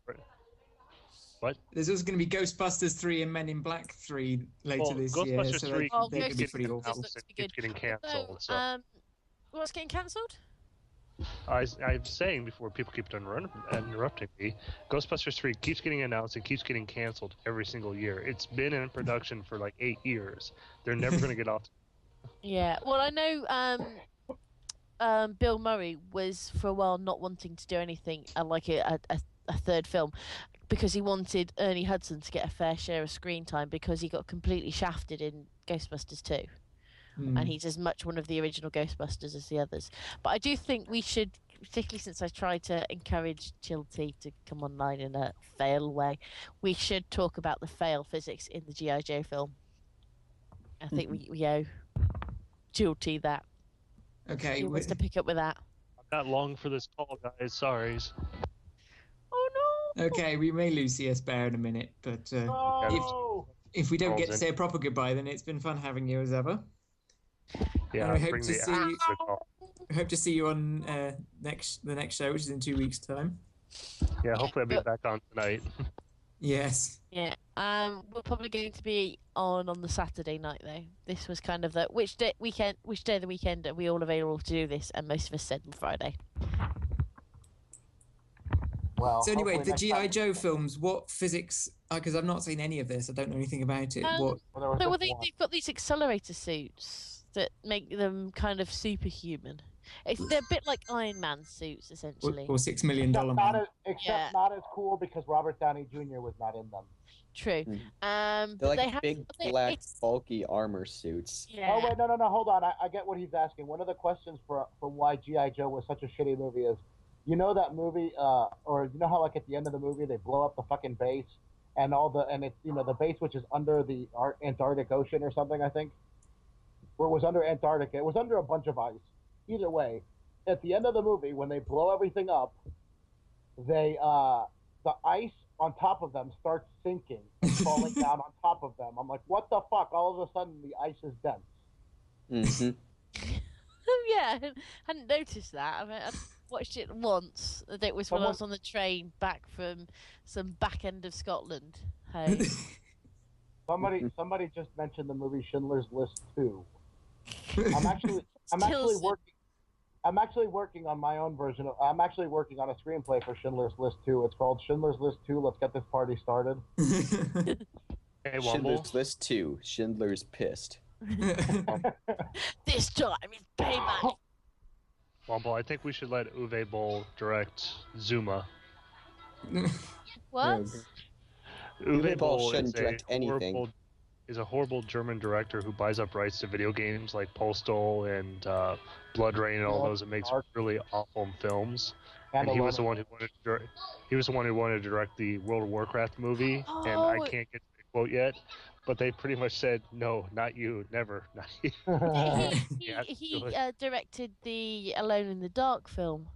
What? There's also going to be Ghostbusters 3 and Men in Black 3 later Well, this year. Ghostbusters So 3 Oh, they could be Ghostbusters pretty awful. looks to be keeps good. getting cancelled. So What's getting cancelled? I'm saying before people keep interrupting me, Ghostbusters 3 keeps getting announced and keeps getting canceled every single year. It's been in production for like 8 years. They're never going to get off. Yeah. Well, I know Bill Murray was for a while not wanting to do anything like a third film because he wanted Ernie Hudson to get a fair share of screen time because he got completely shafted in Ghostbusters 2. And he's as much one of the original Ghostbusters as the others. But I do think we should, particularly since I tried to encourage Chilty to come online in a fail way, we should talk about the fail physics in the G.I. Joe film. I think we owe Chilty that. Okay. He wants to pick up with that. I'm not long for this call, guys. Sorry. Oh no! Okay, we may lose csbair in a minute, but Oh! if we don't get to Calls say a proper goodbye, then it's been fun having you as ever. Yeah, And I hope bring to the see- axe to the call. I hope to see you on the next show, which is in 2 weeks' time. Yeah, hopefully I'll be back on tonight. Yes. Yeah. We're probably going to be on the Saturday night though. This was kind of the which day of the weekend are we all available to do this? And most of us said on Friday. Well, So anyway, hopefully the next G.I. time- Joe films, what physics... Because I've not seen any of this. I don't know anything about it. Um, What? Well, there was just one. They've got these accelerator suits that make them kind of superhuman. They're a bit like Iron Man suits, essentially. Or $6 million Except, man. Yeah. not as cool because Robert Downey Jr. was not in them. True. They're But like they have big, black, bulky armor suits. Yeah. Oh wait, no, hold on. I get what he's asking. One of the questions for why G.I. Joe was such a shitty movie is, you know that movie, or you know how like at the end of the movie they blow up the fucking base and it's the base which is under the Antarctic Ocean or something, I think, or it was under Antarctica. It was under a bunch of ice. Either way, at the end of the movie when they blow everything up, the ice on top of them starts sinking and falling down on top of them. I'm like, what the fuck? All of a sudden the ice is dense. Mm-hmm. Yeah, I hadn't noticed that. I mean, I watched it once. It was when I was on the train back from some back end of Scotland. Hey. Somebody just mentioned the movie Schindler's List 2. I'm actually working on my own version of. I'm actually working on a screenplay for Schindler's List 2. It's called Schindler's List 2. Let's get this party started. Hey, Womble. Schindler's List 2. Schindler's Pissed. This time it's payback. Womble, I think we should let Uwe Boll direct Zuma. What? Uwe Boll shouldn't direct anything. Is a horrible German director who buys up rights to video games like Postal and Blood Rain and all those, and makes really awful films. And he was the one who wanted to direct. He was the one who wanted to direct the World of Warcraft movie, and I can't get the quote yet. But they pretty much said, no, not you, never, not you. He directed the Alone in the Dark film,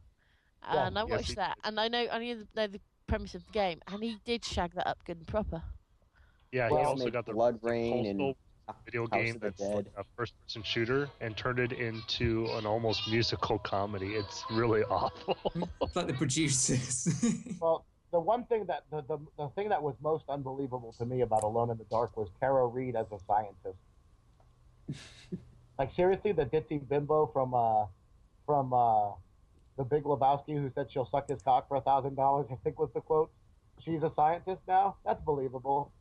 and I watched that, and I know the premise of the game, and he did shag that up good and proper. Yeah, he also got the Blood Rain and video House game of the that's like Dead. a first-person shooter and turned it into an almost musical comedy. It's really awful. It's like the producers. Well, the one thing that the thing that was most unbelievable to me about Alone in the Dark was Tara Reid as a scientist. Like seriously, the ditzy bimbo from The Big Lebowski who said she'll suck his cock for $1,000, I think was the quote. She's a scientist now? That's believable.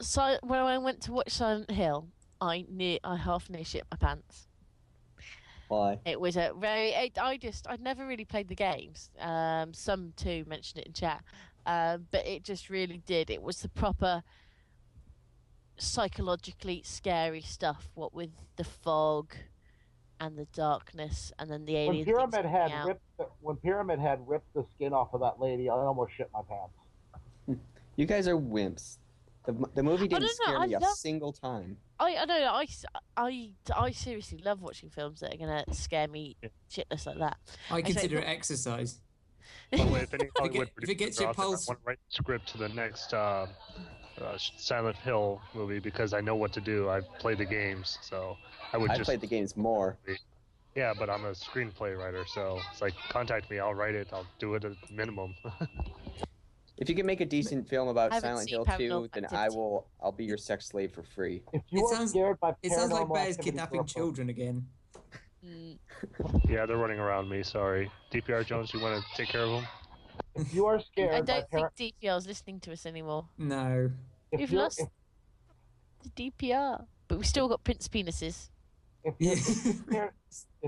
So when I went to watch Silent Hill, I half near shit my pants. Why? It was a very. I'd never really played the games. Some too mentioned it in chat, but it just really did. It was the proper psychologically scary stuff. What with the fog and the darkness, and then the alien. When Pyramid Head ripped the skin off of that lady, I almost shit my pants. You guys are wimps. The movie didn't no, scare I me a love- single time. I don't know. I seriously love watching films that are gonna scare me shitless like that. I Actually, consider it exercise. By the way, if any Hollywood if it gets producers your out there, I pulse- want to write the script to the next Silent Hill movie because I know what to do. I've played the games, so I would I just played the games more. Yeah, but I'm a screenplay writer, so it's like contact me. I'll write it. I'll do it at minimum. If you can make a decent film about I haven't Silent seen Hill 2, Paranormal then Activity. I'll be your sex slave for free. If you are scared by It sounds like paranormal bears activity, kidnapping you're a pussy. children again. Yeah, they're running around me. Sorry, DPR Jones. You want to take care of them? If you are scared I by don't think DPR is listening to us anymore. No. We've lost the DPR, but we still got Prince penises. If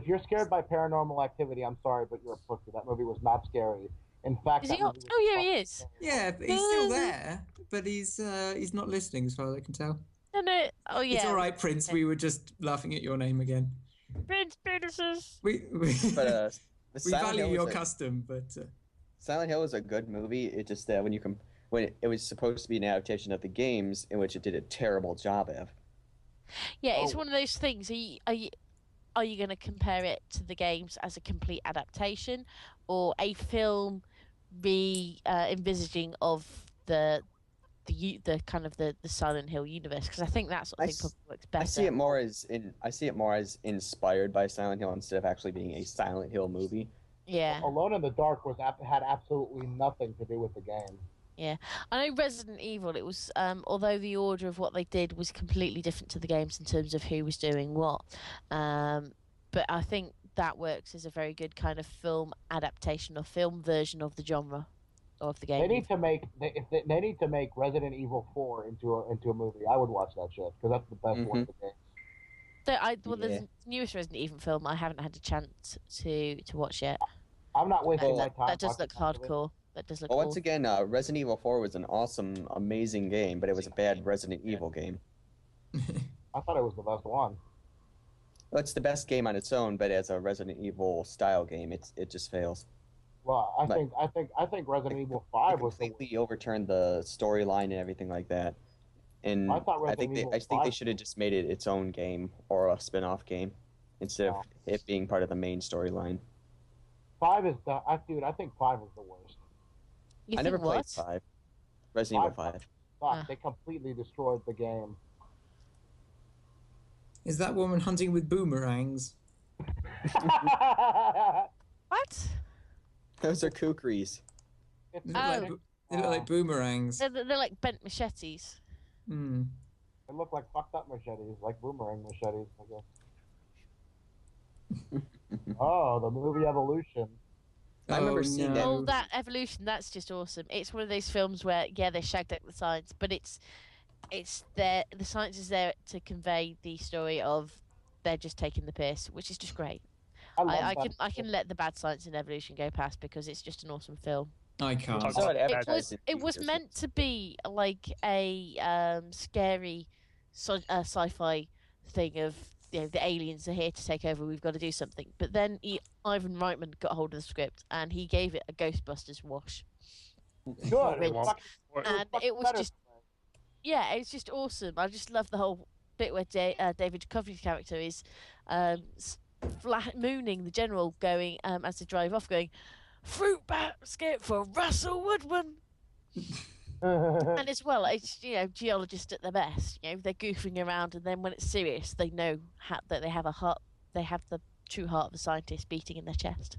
you're scared by paranormal activity, I'm sorry, but you're a pussy. That movie was not scary. In fact, Is he that up? movie was Oh yeah, he fucking is. scary. Yeah, but he's still there, but he's not listening as far as I can tell. No. Oh yeah. It's all right, Prince. We were just laughing at your name again. Prince penises. We But we Silent value Hill your was custom, but Silent Hill was a good movie. It just when it was supposed to be an adaptation of the games, in which it did a terrible job of. Yeah, it's one of those things. Are you going to compare it to the games as a complete adaptation, or a film envisaging of the kind of the Silent Hill universe? Because I think that sort of thing probably works better. I see it more as inspired by Silent Hill instead of actually being a Silent Hill movie. Yeah. Alone in the Dark had absolutely nothing to do with the game. Yeah, I know Resident Evil. It was although the order of what they did was completely different to the games in terms of who was doing what, but I think that works as a very good kind of film adaptation or film version of the genre of the game. They need to make they need to make Resident Evil 4 into a movie. I would watch that shit because that's the best one of the games. There's a newest Resident Evil film I haven't had a chance to watch yet. I'm not wasting my time. That does look hardcore. That does look. Well, cool. once again, Resident Evil 4 was an awesome, amazing game, but it was a bad Resident Evil game. I thought it was the best one. Well, it's the best game on its own, but as a Resident Evil style game, it just fails. Well, I think Resident Evil 5 was completely overturned the storyline and everything like that. And I think they should have just made it its own game or a spin-off game instead of it being part of the main storyline. 5 is I think 5 was the worst. I never played 5. Resident Evil 5. Fuck, they completely destroyed the game. Is that woman hunting with boomerangs? What? Those are kukris. They look like boomerangs. They're like bent machetes. Hmm. They look like fucked up machetes, like boomerang machetes, I guess. Oh, the movie Evolution. I remember seeing that. Oh, that Evolution, that's just awesome. It's one of those films where, yeah, they shagged up the science, but the science is there to convey the story of they're just taking the piss, which is just great. I can let the bad science in Evolution go past because it's just an awesome film. I can't. It was meant to be like a scary sci-fi thing of, you know, the aliens are here to take over, we've got to do something. But then Ivan Reitman got hold of the script and he gave it a Ghostbusters wash. Good. And it was just, yeah, it's just awesome. I just love the whole bit where David Duchovny's character is mooning the general, going as they drive off, going, "Fruit basket for Russell Woodman." And as well, it's, you know, geologists at their best. You know, they're goofing around, and then when it's serious, they know that they have a heart. They have the true heart of a scientist beating in their chest.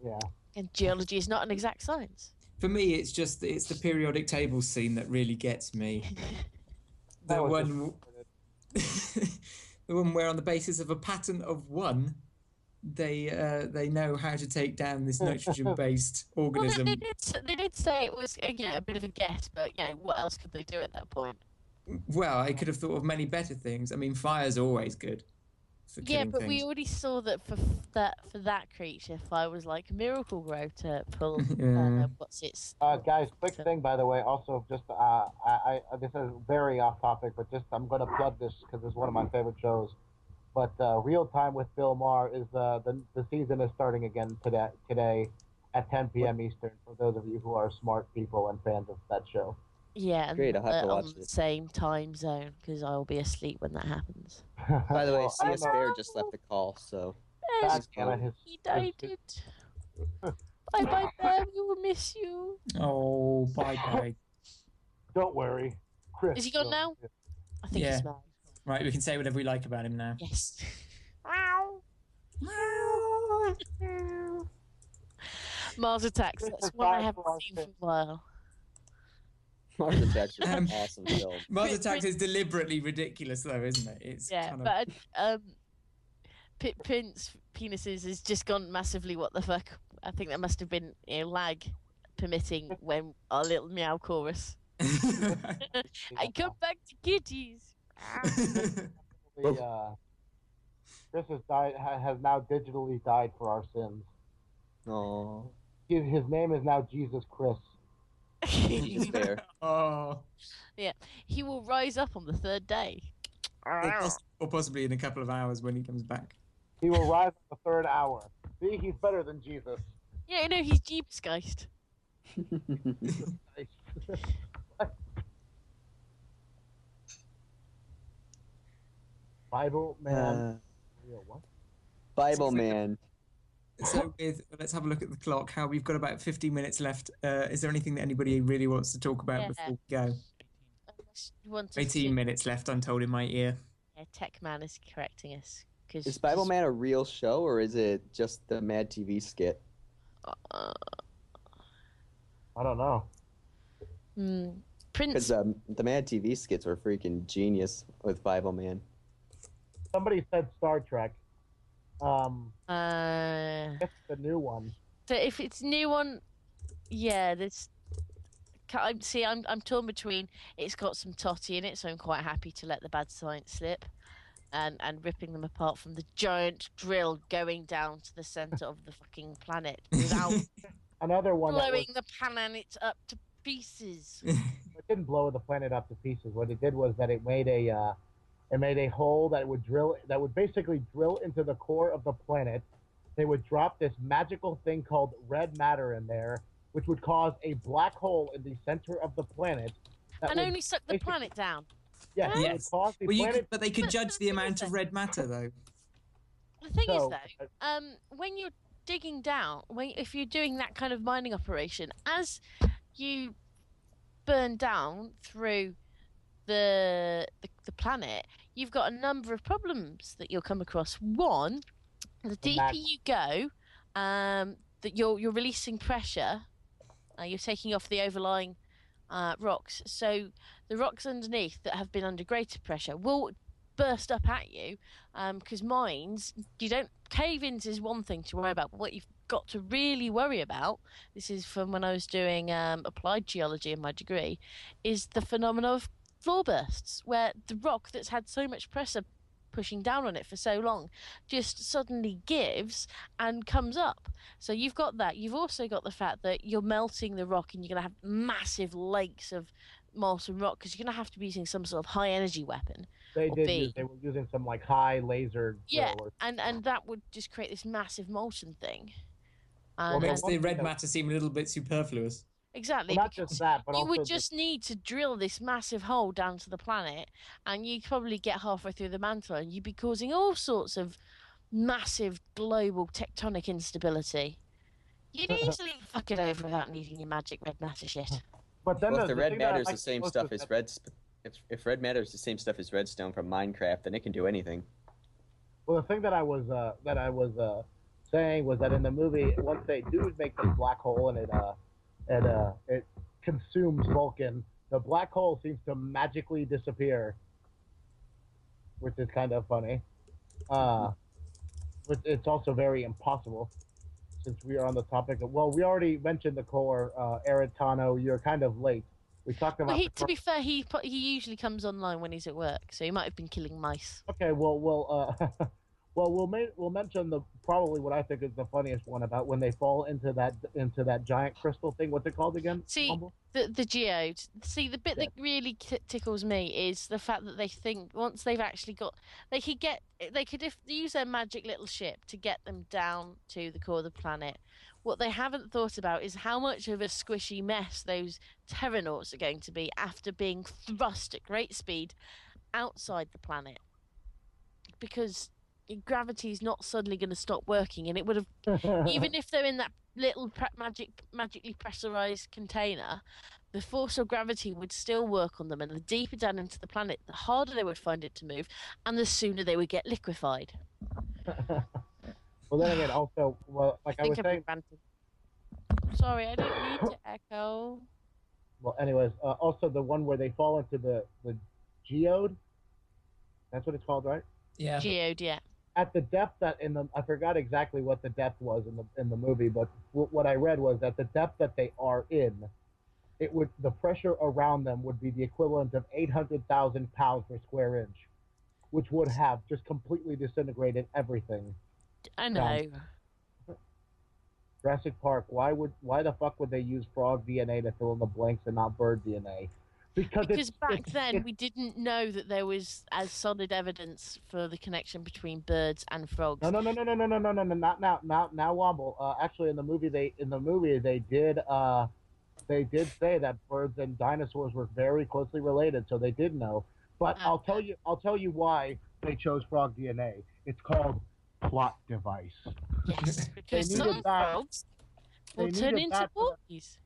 Yeah. And geology is not an exact science. For me, it's the periodic table scene that really gets me. The one where, on the basis of a pattern of one, they know how to take down this nitrogen-based organism. Well, they did say it was, you know, a bit of a guess, but, you know, what else could they do at that point? Well, I could have thought of many better things. I mean, fire's always good. Yeah, but we already saw that for that creature, fire was like Miracle Grow to pull. What's its? Guys, quick thing, by the way. Also, just this is very off topic, but just I'm gonna plug this because it's one of my favorite shows. But Real Time with Bill Maher is the season is starting again today at 10 p.m. Eastern. For those of you who are smart people and fans of that show. Yeah, Great, I'll have to on watch the it. same time zone because I'll be asleep when that happens. By the way, Well, I don't CS know. Bear just left the call, so That's Yeah. He died. Bye bye, Bear. We will miss you. Oh, bye. Don't worry, Chris. Is he gone will- now? I think Yeah. he's mad. Right, we can say whatever we like about him now. Yes. Mars Attacks. This That's is one I bad haven't for our seen for a while. Mars Attacks was an Um, awesome film. Mars Attacks is deliberately ridiculous, though, isn't it? It's Yeah, kind of... but Prince Penises has just gone massively. What the fuck? I think that must have been lag permitting when our little meow chorus. I come back to kitties. Chris has now digitally died for our sins. Oh, His name is now Jesus Chris. Jesus Bear. Oh. Yeah, he will rise up on the third day. Or possibly in a couple of hours when he comes back. He will rise at the third hour. See, he's better than Jesus. Yeah, I know he's Jeepsgeist. Bible man. What? Bible Man. So let's have a look at the clock. How we've got about 15 minutes left. Is there anything that anybody really wants to talk about before we go? Unless you want to 18 minutes left, I'm told in my ear. Yeah, Tech Man is correcting us. Is Bible Man a real show, or is it just the Mad TV skit? I don't know. Prince. Because the Mad TV skits were freaking genius with Bible Man. Somebody said Star Trek. It's the new one. So if it's new one, yeah, there's. I'm torn between. It's got some totty in it, so I'm quite happy to let the bad science slip, and ripping them apart from the giant drill going down to the center of the fucking planet without Another one blowing the planet up to pieces. It didn't blow the planet up to pieces. What it did was that it made a hole that would basically drill into the core of the planet. They would drop this magical thing called red matter in there, which would cause a black hole in the center of the planet. And only suck the planet down. Yeah, Yes. it would cause the planet. But they could judge the amount of red matter, though. The thing is, though, when you're digging down, if you're doing that kind of mining operation, as you burn down through the planet, you've got a number of problems that you'll come across. One, the deeper you go, that you're releasing pressure. You're taking off the overlying rocks. So the rocks underneath that have been under greater pressure will burst up at you, because mines, cave-ins is one thing to worry about, but what you've got to really worry about, this is from when I was doing applied geology in my degree, is the phenomena of floor bursts, where the rock that's had so much pressure pushing down on it for so long just suddenly gives and comes up. So you've got that. You've also got the fact that you're melting the rock and you're going to have massive lakes of molten rock, because you're going to have to be using some sort of high energy weapon. They were using some like high laser. Yeah, and that would just create this massive molten thing. Well, makes the red matter seem a little bit superfluous. Exactly. Well, not just that, but you also would just need to drill this massive hole down to the planet, and you'd probably get halfway through the mantle, and you'd be causing all sorts of massive global tectonic instability. You'd easily fuck it over without needing your magic red matter shit. But then Well, if the red thing that I matter is like the same most stuff is as that- if red matter is the same stuff as redstone from Minecraft, then it can do anything. Well, the thing that I was saying was that in the movie, once they do make this black hole and it consumes Vulcan, the black hole seems to magically disappear, which is kind of funny. But it's also very impossible, since we are on the topic of. Well, we already mentioned the core, Eritano. You're kind of late. We talked about. Well, to be fair, he usually comes online when he's at work, so he might have been killing mice. Okay, well, Well, we'll mention probably what I think is the funniest one about when they fall into that giant crystal thing. What's it called again? See, Mumble? the geode. See, the bit that really tickles me is the fact that they think once they've actually got, they could use their magic little ship to get them down to the core of the planet. What they haven't thought about is how much of a squishy mess those Terranauts are going to be after being thrust at great speed outside the planet, because gravity is not suddenly going to stop working, and it would have even if they're in that little magically pressurized container, the force of gravity would still work on them, and the deeper down into the planet, the harder they would find it to move, and the sooner they would get liquefied. Well, then again, also, well, like I was saying. Sorry, I didn't mean to echo. Well, anyways, also the one where they fall into the geode. That's what it's called, right? Yeah. Geode, yeah. At the depth that I forgot exactly what the depth was in the movie, but what I read was that the depth that they are in, the pressure around them would be the equivalent of 800,000 pounds per square inch, which would have just completely disintegrated everything. I know. Jurassic Park. Why the fuck would they use frog DNA to fill in the blanks and not bird DNA? Because back then we didn't know that there was as solid evidence for the connection between birds and frogs. No, not now, Womble. Actually, in the movie they did say that birds and dinosaurs were very closely related, so they did know. But I'll tell you why they chose frog DNA. It's called plot device. Yes, because some frogs will turn into porkies.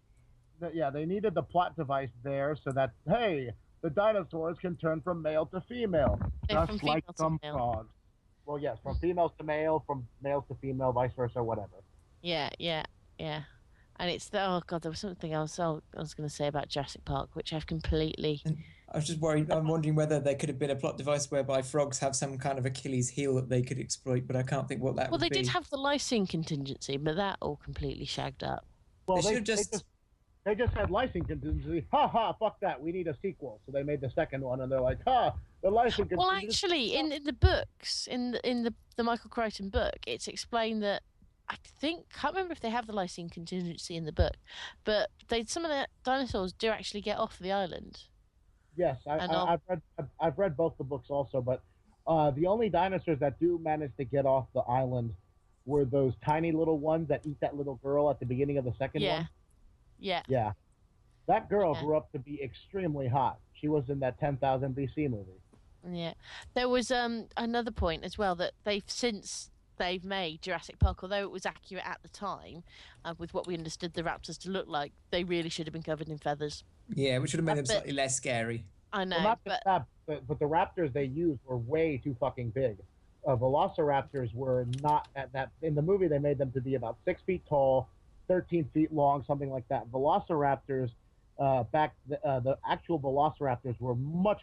Yeah, they needed the plot device there so that, hey, the dinosaurs can turn from male to female, just like some frogs. Well, yes, from females to male, from males to female, vice versa, whatever. Yeah. And it's oh god, there was something else I was going to say about Jurassic Park, which I've completely. I was just worried. I'm wondering whether there could have been a plot device whereby frogs have some kind of Achilles heel that they could exploit, but I can't think what that would be. Well, they did have the lysine contingency, but that all completely shagged up. Well, they just had lysine contingency. Ha ha! Fuck that. We need a sequel. So they made the second one, and they're like, ha! The lysine contingency. Well, actually, in the books, in the Michael Crichton book, it's explained that I can't remember if they have the lysine contingency in the book, but some of the dinosaurs do actually get off the island. Yes, I've read both the books also, but the only dinosaurs that do manage to get off the island were those tiny little ones that eat that little girl at the beginning of the second one. Yeah. That girl grew up to be extremely hot. She was in that 10,000 BC movie. Yeah. There was another point as well that they've made Jurassic Park, although it was accurate at the time, with what we understood the raptors to look like, they really should have been covered in feathers. Yeah, which would have made them slightly less scary. I know, well, but the raptors they used were way too fucking big. Velociraptors were not at that. In the movie, they made them to be about 6 feet tall, 13 feet long, something like that. Velociraptors, the actual Velociraptors were much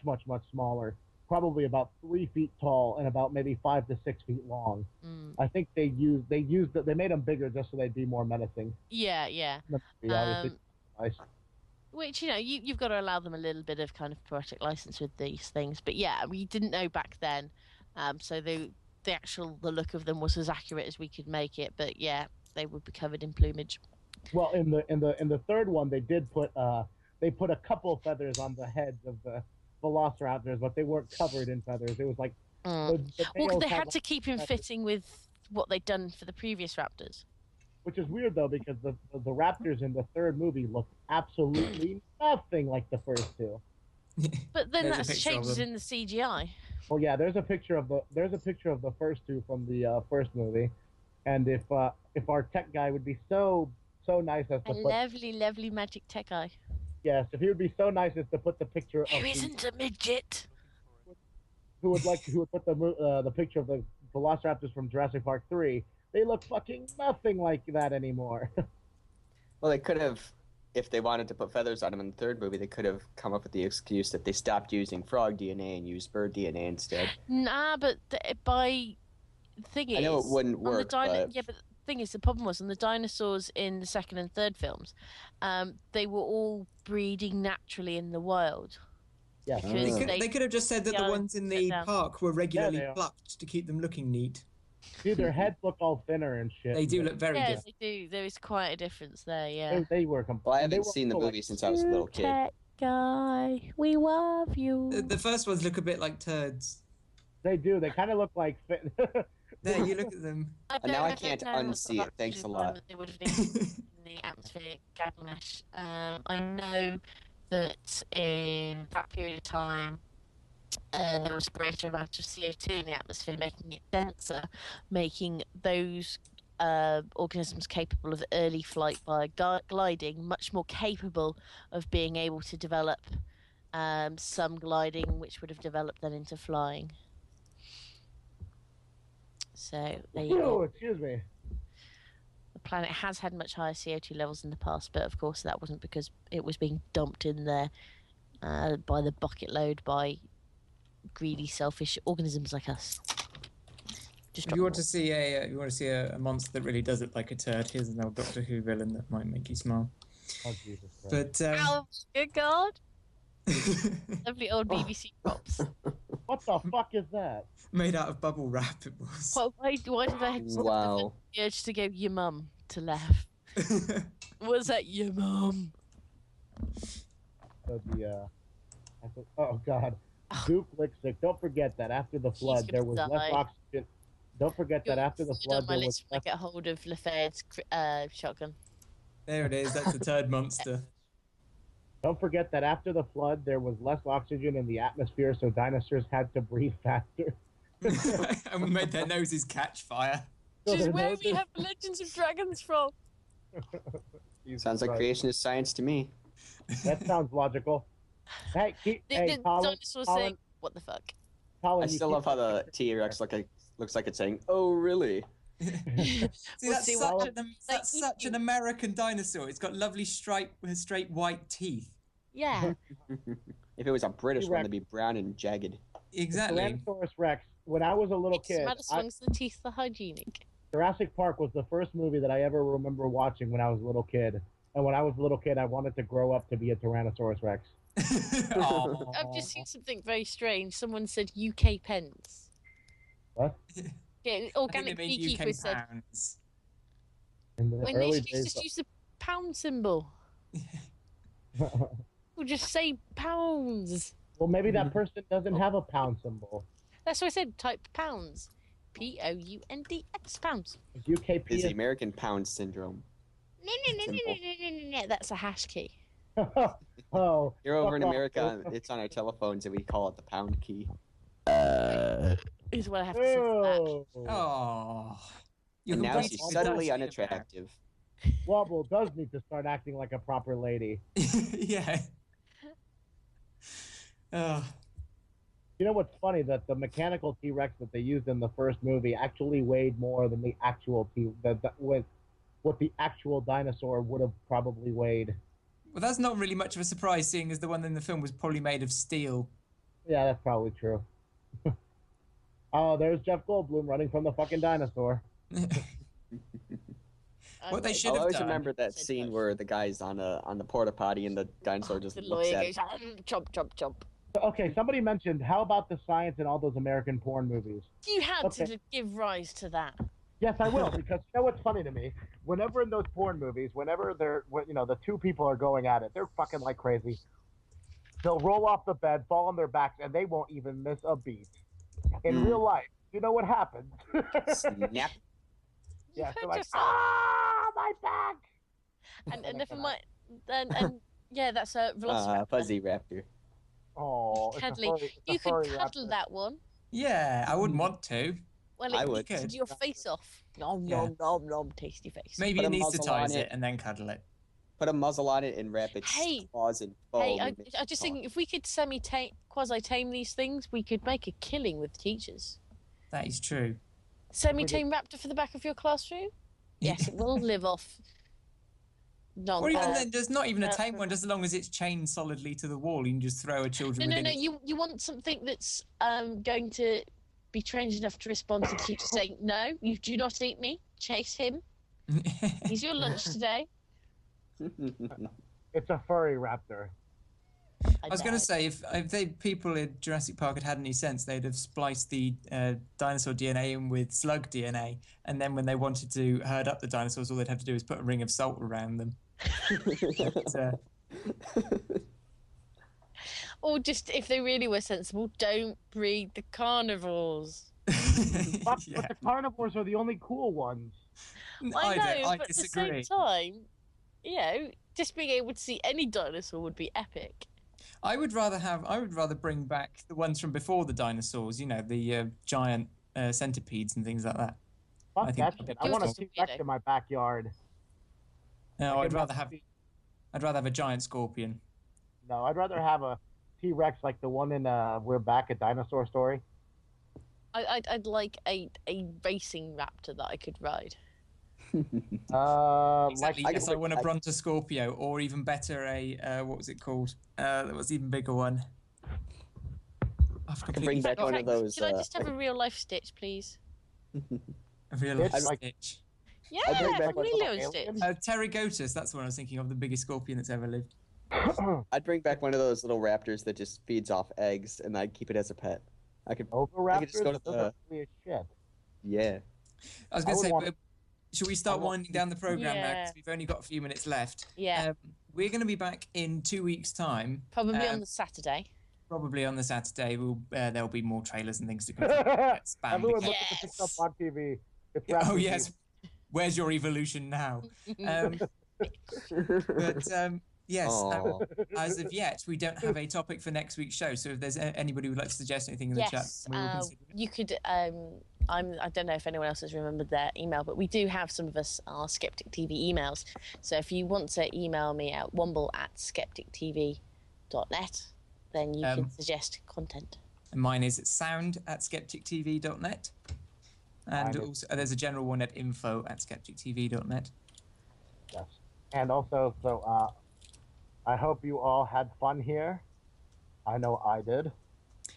smaller, probably about 3 feet tall and about maybe 5 to 6 feet long. I think they made them bigger just so they'd be more menacing. Yeah. Which, you've got to allow them a little bit of kind of poetic license with these things. But yeah, we didn't know back then. So the look of them was as accurate as we could make it. But yeah, they would be covered in plumage. Well, in the third one, they did put a couple of feathers on the heads of the Velociraptors, but they weren't covered in feathers. It was like they had to keep him fitting with what they'd done for the previous raptors. Which is weird though, because the raptors in the third movie look absolutely nothing like the first two. But then that changes in the CGI. Well, yeah, there's a picture of the first two from the first movie, and if our tech guy would be so nice as to lovely magic tech guy. Yes, if he would be so nice as to put the picture of isn't a midget. Who would put the picture of the Velociraptors from Jurassic Park 3? They look fucking nothing like that anymore. Well, they could have, if they wanted to put feathers on them in the third movie, they could have come up with the excuse that they stopped using frog DNA and used bird DNA instead. Nah, but the thing is, I know it wouldn't work. Yeah, but the thing is, the problem was on the dinosaurs in the second and third films, they were all breeding naturally in the wild. Yeah, they could have just said that the ones in the park were regularly plucked to keep them looking neat. Dude, their heads look all thinner and shit. They do look very Yeah, different. they do. There is quite a difference there. Yeah. They were Well, I haven't seen the movie since I was a little kid. Tech guy, we love you. The first ones look a bit like turds. They do. They kind of look like. There, you look at them. And now I can't unsee it. Thanks a lot. They would have been in the atmospheric Gilgamesh. I know that in that period of time, there was a greater amount of CO2 in the atmosphere, making it denser, making those organisms capable of early flight by gliding much more capable of being able to develop some gliding, which would have developed then into flying. So there you go. Excuse me. The planet has had much higher CO2 levels in the past, but of course that wasn't because it was being dumped in there by the bucket load by greedy, selfish organisms like us. If you want to see a monster that really does look like a turd, here's an old Doctor Who villain that might make you smile. Oh Jesus Christ. But Oh, good God! Lovely old BBC props. What the fuck is that? made out of bubble wrap, it was. Why did I have Wow. the urge to go your mum to laugh? Was that your mum? So oh God, Duke Lixick. Don't forget that after the flood there was less oxygen. Don't forget that after the flood there was less. Get hold of Lafayette's shotgun. There it is. That's the turd monster. Don't forget that after the flood there was less oxygen in the atmosphere, so dinosaurs had to breathe faster. And we made their noses catch fire. Which is where we have Legends of Dragons from. Sounds like creationist science to me. That sounds logical. Hey, The Colin, dinosaur saying, "What the fuck?" Colin, I still love how the T-Rex looks like it's saying, "Oh, really?" See, that's see, that's such an American dinosaur. It's got lovely straight white teeth. Yeah. If it was a British one, it'd be brown and jagged. Exactly. Tyrannosaurus Rex. When I was a little kid, As long as the teeth are hygienic. Jurassic Park was the first movie that I ever remember watching when I was a little kid. And when I was a little kid, I wanted to grow up to be a Tyrannosaurus Rex. I've just seen something very strange. Someone said UK pence. What? Yeah, Organic Beekeeper said. Pounds. In the When early they should days, just use the pound symbol. We'll just say pounds. well, maybe that person doesn't have a pound symbol. That's what I said. Type pounds. POUNDX pounds. UKP Is the American Pound Syndrome. No. That's a hash key. Oh. Here over in fuck off. America, it's on our telephones and we call it the pound key. Is what I have to say to that. Oh. Oh. And now she's suddenly unattractive. Wobble does need to start acting like a proper lady. Yeah. Oh. You know what's funny? That the mechanical T-Rex that they used in the first movie actually weighed more than the actual what the actual dinosaur would have probably weighed. Well, that's not really much of a surprise, seeing as the one in the film was probably made of steel. Yeah, that's probably true. Oh, there's Jeff Goldblum running from the fucking dinosaur. What they should I have always done. remember that scene where the guy's on the porta potty and the dinosaur just The looks lawyer at goes, chomp, chomp, chomp. Okay, somebody mentioned, how about the science in all those American porn movies? You had Okay. to give rise to that. Yes, I will, because you know what's funny to me? Whenever in those porn movies, whenever the two people are going at it, they're fucking like crazy. They'll roll off the bed, fall on their backs, and they won't even miss a beat. In real life, you know what happens? snap. Yeah, You they're like, just- my back! And never mind. And yeah, that's a velociraptor. Fuzzy raptor. Oh, it's a Cuddly. furry- it's a You could furry cuddle raptor. that one. Yeah, I wouldn't want to. Well, I it would. eats your face off. Nom, Yeah. nom, nom, nom, tasty face. Maybe Put a anesthetize muzzle on it it. and then cuddle it. Put a muzzle on it and wrap its Hey. claws in foam. Hey, I and make it just talk. think if we could quasi-tame these things, we could make a killing with teachers. That is true. Semi-tame raptor for the back of your classroom? Yes, it will live off. No, Or even then, just not even a tame one, just as long as it's chained solidly to the wall, you can just throw a children No. within it. You want something that's going to be trained enough to respond to teachers saying, "No, you do not eat me. Chase him. He's your lunch today." It's a furry raptor. I was going to say, if people in Jurassic Park had any sense, they'd have spliced the dinosaur DNA in with slug DNA, and then when they wanted to herd up the dinosaurs, all they'd have to do is put a ring of salt around them. Or just, if they really were sensible, don't breed the carnivores. But the carnivores are the only cool ones. I know, I but disagree. at the same time, just being able to see any dinosaur would be epic. I would rather bring back the ones from before the dinosaurs. The giant centipedes and things like that. Fuck that shit. I want a T-Rex in my backyard. No, I'd rather have a giant scorpion. No, I'd rather have a T-Rex like the one in We're Back, a Dinosaur Story. I'd like a racing raptor that I could ride. Exactly. I guess I want a Brontoscorpio, or even better, what was it called? That was the even bigger one. I can bring back one of those. Can I just have a real life Stitch, please? A real life Stitch. Yeah, real Stitch. Pterygotus, that's the one I was thinking of, the biggest scorpion that's ever lived. I'd bring back one of those little raptors that just feeds off eggs, and I'd keep it as a pet. I could just go to the... shit. Yeah. I was going to say, should we start winding down the program now? Because we've only got a few minutes left. Yeah. We're going to be back in 2 weeks' time. Probably on the Saturday. Probably on the Saturday. There'll be more trailers and things to come. Everyone look at the stuff on TV. Oh, yes. Where's your evolution now? Yes, as of yet, we don't have a topic for next week's show. So if there's anybody who would like to suggest anything in the chat, you could. I don't know if anyone else has remembered their email, but we do have some of us our Skeptic TV emails. So if you want to email me at womble@skeptictv.net, then you can suggest content. And mine is sound@skeptictv.net. And also, there's a general one at info@skeptictv.net. Yes. And also, I hope you all had fun here. I know I did.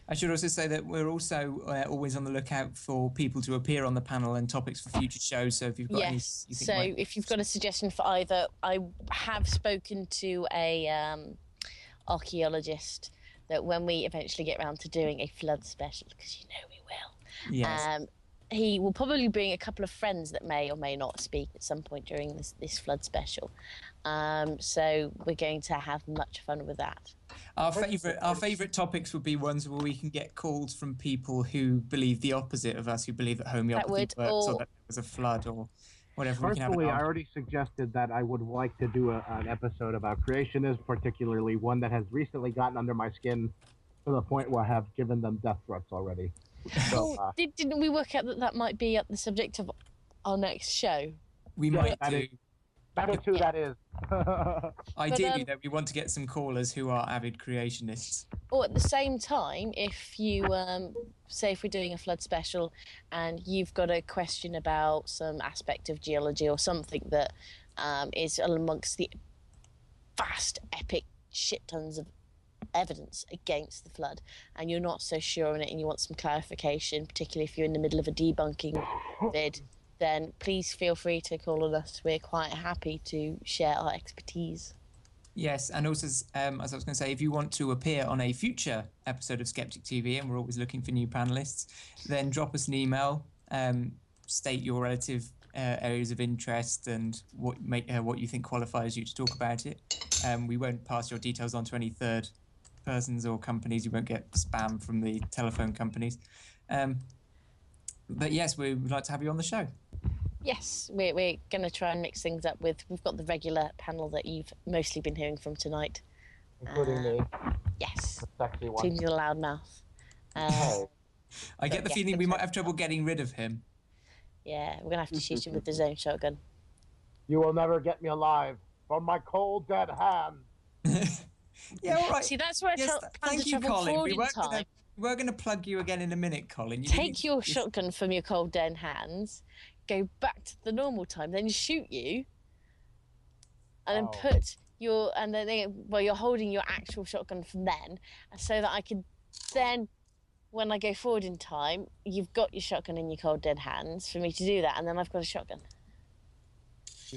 I should also say that we're also always on the lookout for people to appear on the panel and topics for future shows. So if you've got if you've got a suggestion for either, I have spoken to a archaeologist that when we eventually get around to doing a flood special, because you know we will. Yes. He will probably bring a couple of friends that may or may not speak at some point during this flood special. So we're going to have much fun with that. Our favourite topics would be ones where we can get calls from people who believe the opposite of us, who believe that homeopathy works or that there was a flood or whatever. Personally, I already suggested that I would like to do an episode about creationism, particularly one that has recently gotten under my skin to the point where I have given them death threats already. So, didn't we work out that might be the subject of our next show? We might do. That is. Ideally, though, we want to get some callers who are avid creationists. Or at the same time, if you say if we're doing a flood special and you've got a question about some aspect of geology or something that is amongst the vast, epic shit tons of evidence against the flood, and you're not so sure on it and you want some clarification, particularly if you're in the middle of a debunking vid, then please feel free to call on us. We're quite happy to share our expertise. Yes, and also, as I was going to say, if you want to appear on a future episode of Skeptic TV, and we're always looking for new panelists, then drop us an email, state your relative areas of interest and what you think qualifies you to talk about it. We won't pass your details on to any third persons or companies. You won't get spam from the telephone companies. But yes, we would like to have you on the show. Yes, we're going to try and mix things up with... We've got the regular panel that you've mostly been hearing from tonight. Including me. Yes. The sexy one. Including the loudmouth. I get the feeling we might have trouble getting rid of him. Yeah, we're going to have to shoot him with his own shotgun. You will never get me alive from my cold, dead hand. Yeah, all right. See, that's where thank you, Colin. We were going to plug you again in a minute, Colin. Take your shotgun from your cold, dead hands, go back to the normal time, then shoot you, and then put your... And then, you're holding your actual shotgun from then, so that I could then... When I go forward in time, you've got your shotgun in your cold, dead hands for me to do that, and then I've got a shotgun.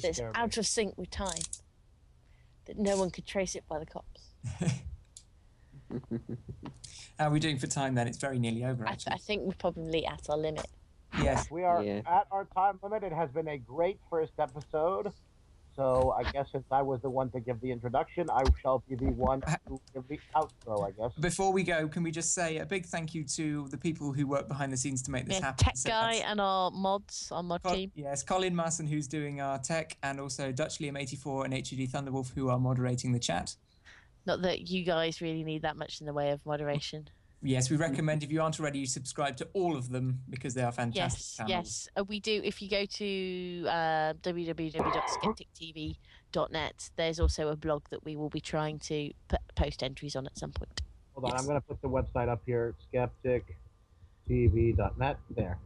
That's out of sync with time. That no one could trace it by the cops. How are we doing for time then? It's very nearly over, I actually. think we're probably at our limit. Yes. We are Yeah. at our time limit. It has been a great first episode. So I guess since I was the one to give the introduction, I shall be the one to give the outro, I guess. Before we go, can we just say a big thank you to the people who work behind the scenes to make this happen? Tech guy and our mods, our mod team. Yes, CollinMaessen, who's doing our tech, and also DutchLiam84 and HUD Thunderwolf, who are moderating the chat. Not that you guys really need that much in the way of moderation. Yes, we recommend if you aren't already, you subscribe to all of them because they are fantastic channels. Yes. We do. If you go to www.skeptictv.net, there's also a blog that we will be trying to post entries on at some point. Hold on, I'm going to put the website up here, SkepticTV.net. There.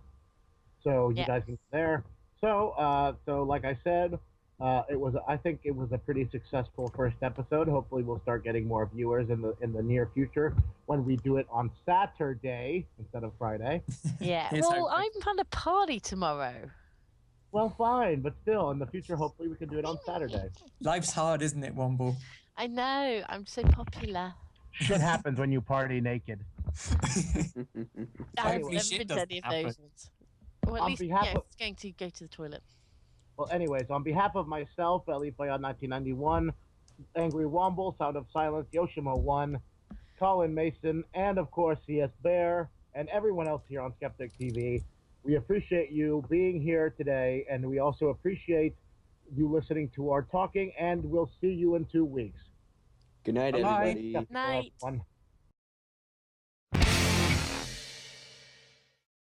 So you guys can go there. So, like I said, I think it was a pretty successful first episode. Hopefully, we'll start getting more viewers in the near future when we do it on Saturday instead of Friday. Yeah. Well, I'm having a party tomorrow. Well, fine, but still, in the future, hopefully, we can do it on Saturday. Life's hard, isn't it, Womble? I know. I'm so popular. Shit happens when you party naked. I Hopefully haven't shit been to any of doesn't those ones. Well, at least, it's going to go to the toilet. Well, anyways, on behalf of myself, Ellie1991, AngryWomble, SoundOfScilence, Yoshimo1, CollinMaessen, and of course csbair, and everyone else here on Skeptic TV, we appreciate you being here today, and we also appreciate you listening to our talking, and we'll see you in 2 weeks. Good night, Bye-bye. everybody. Night.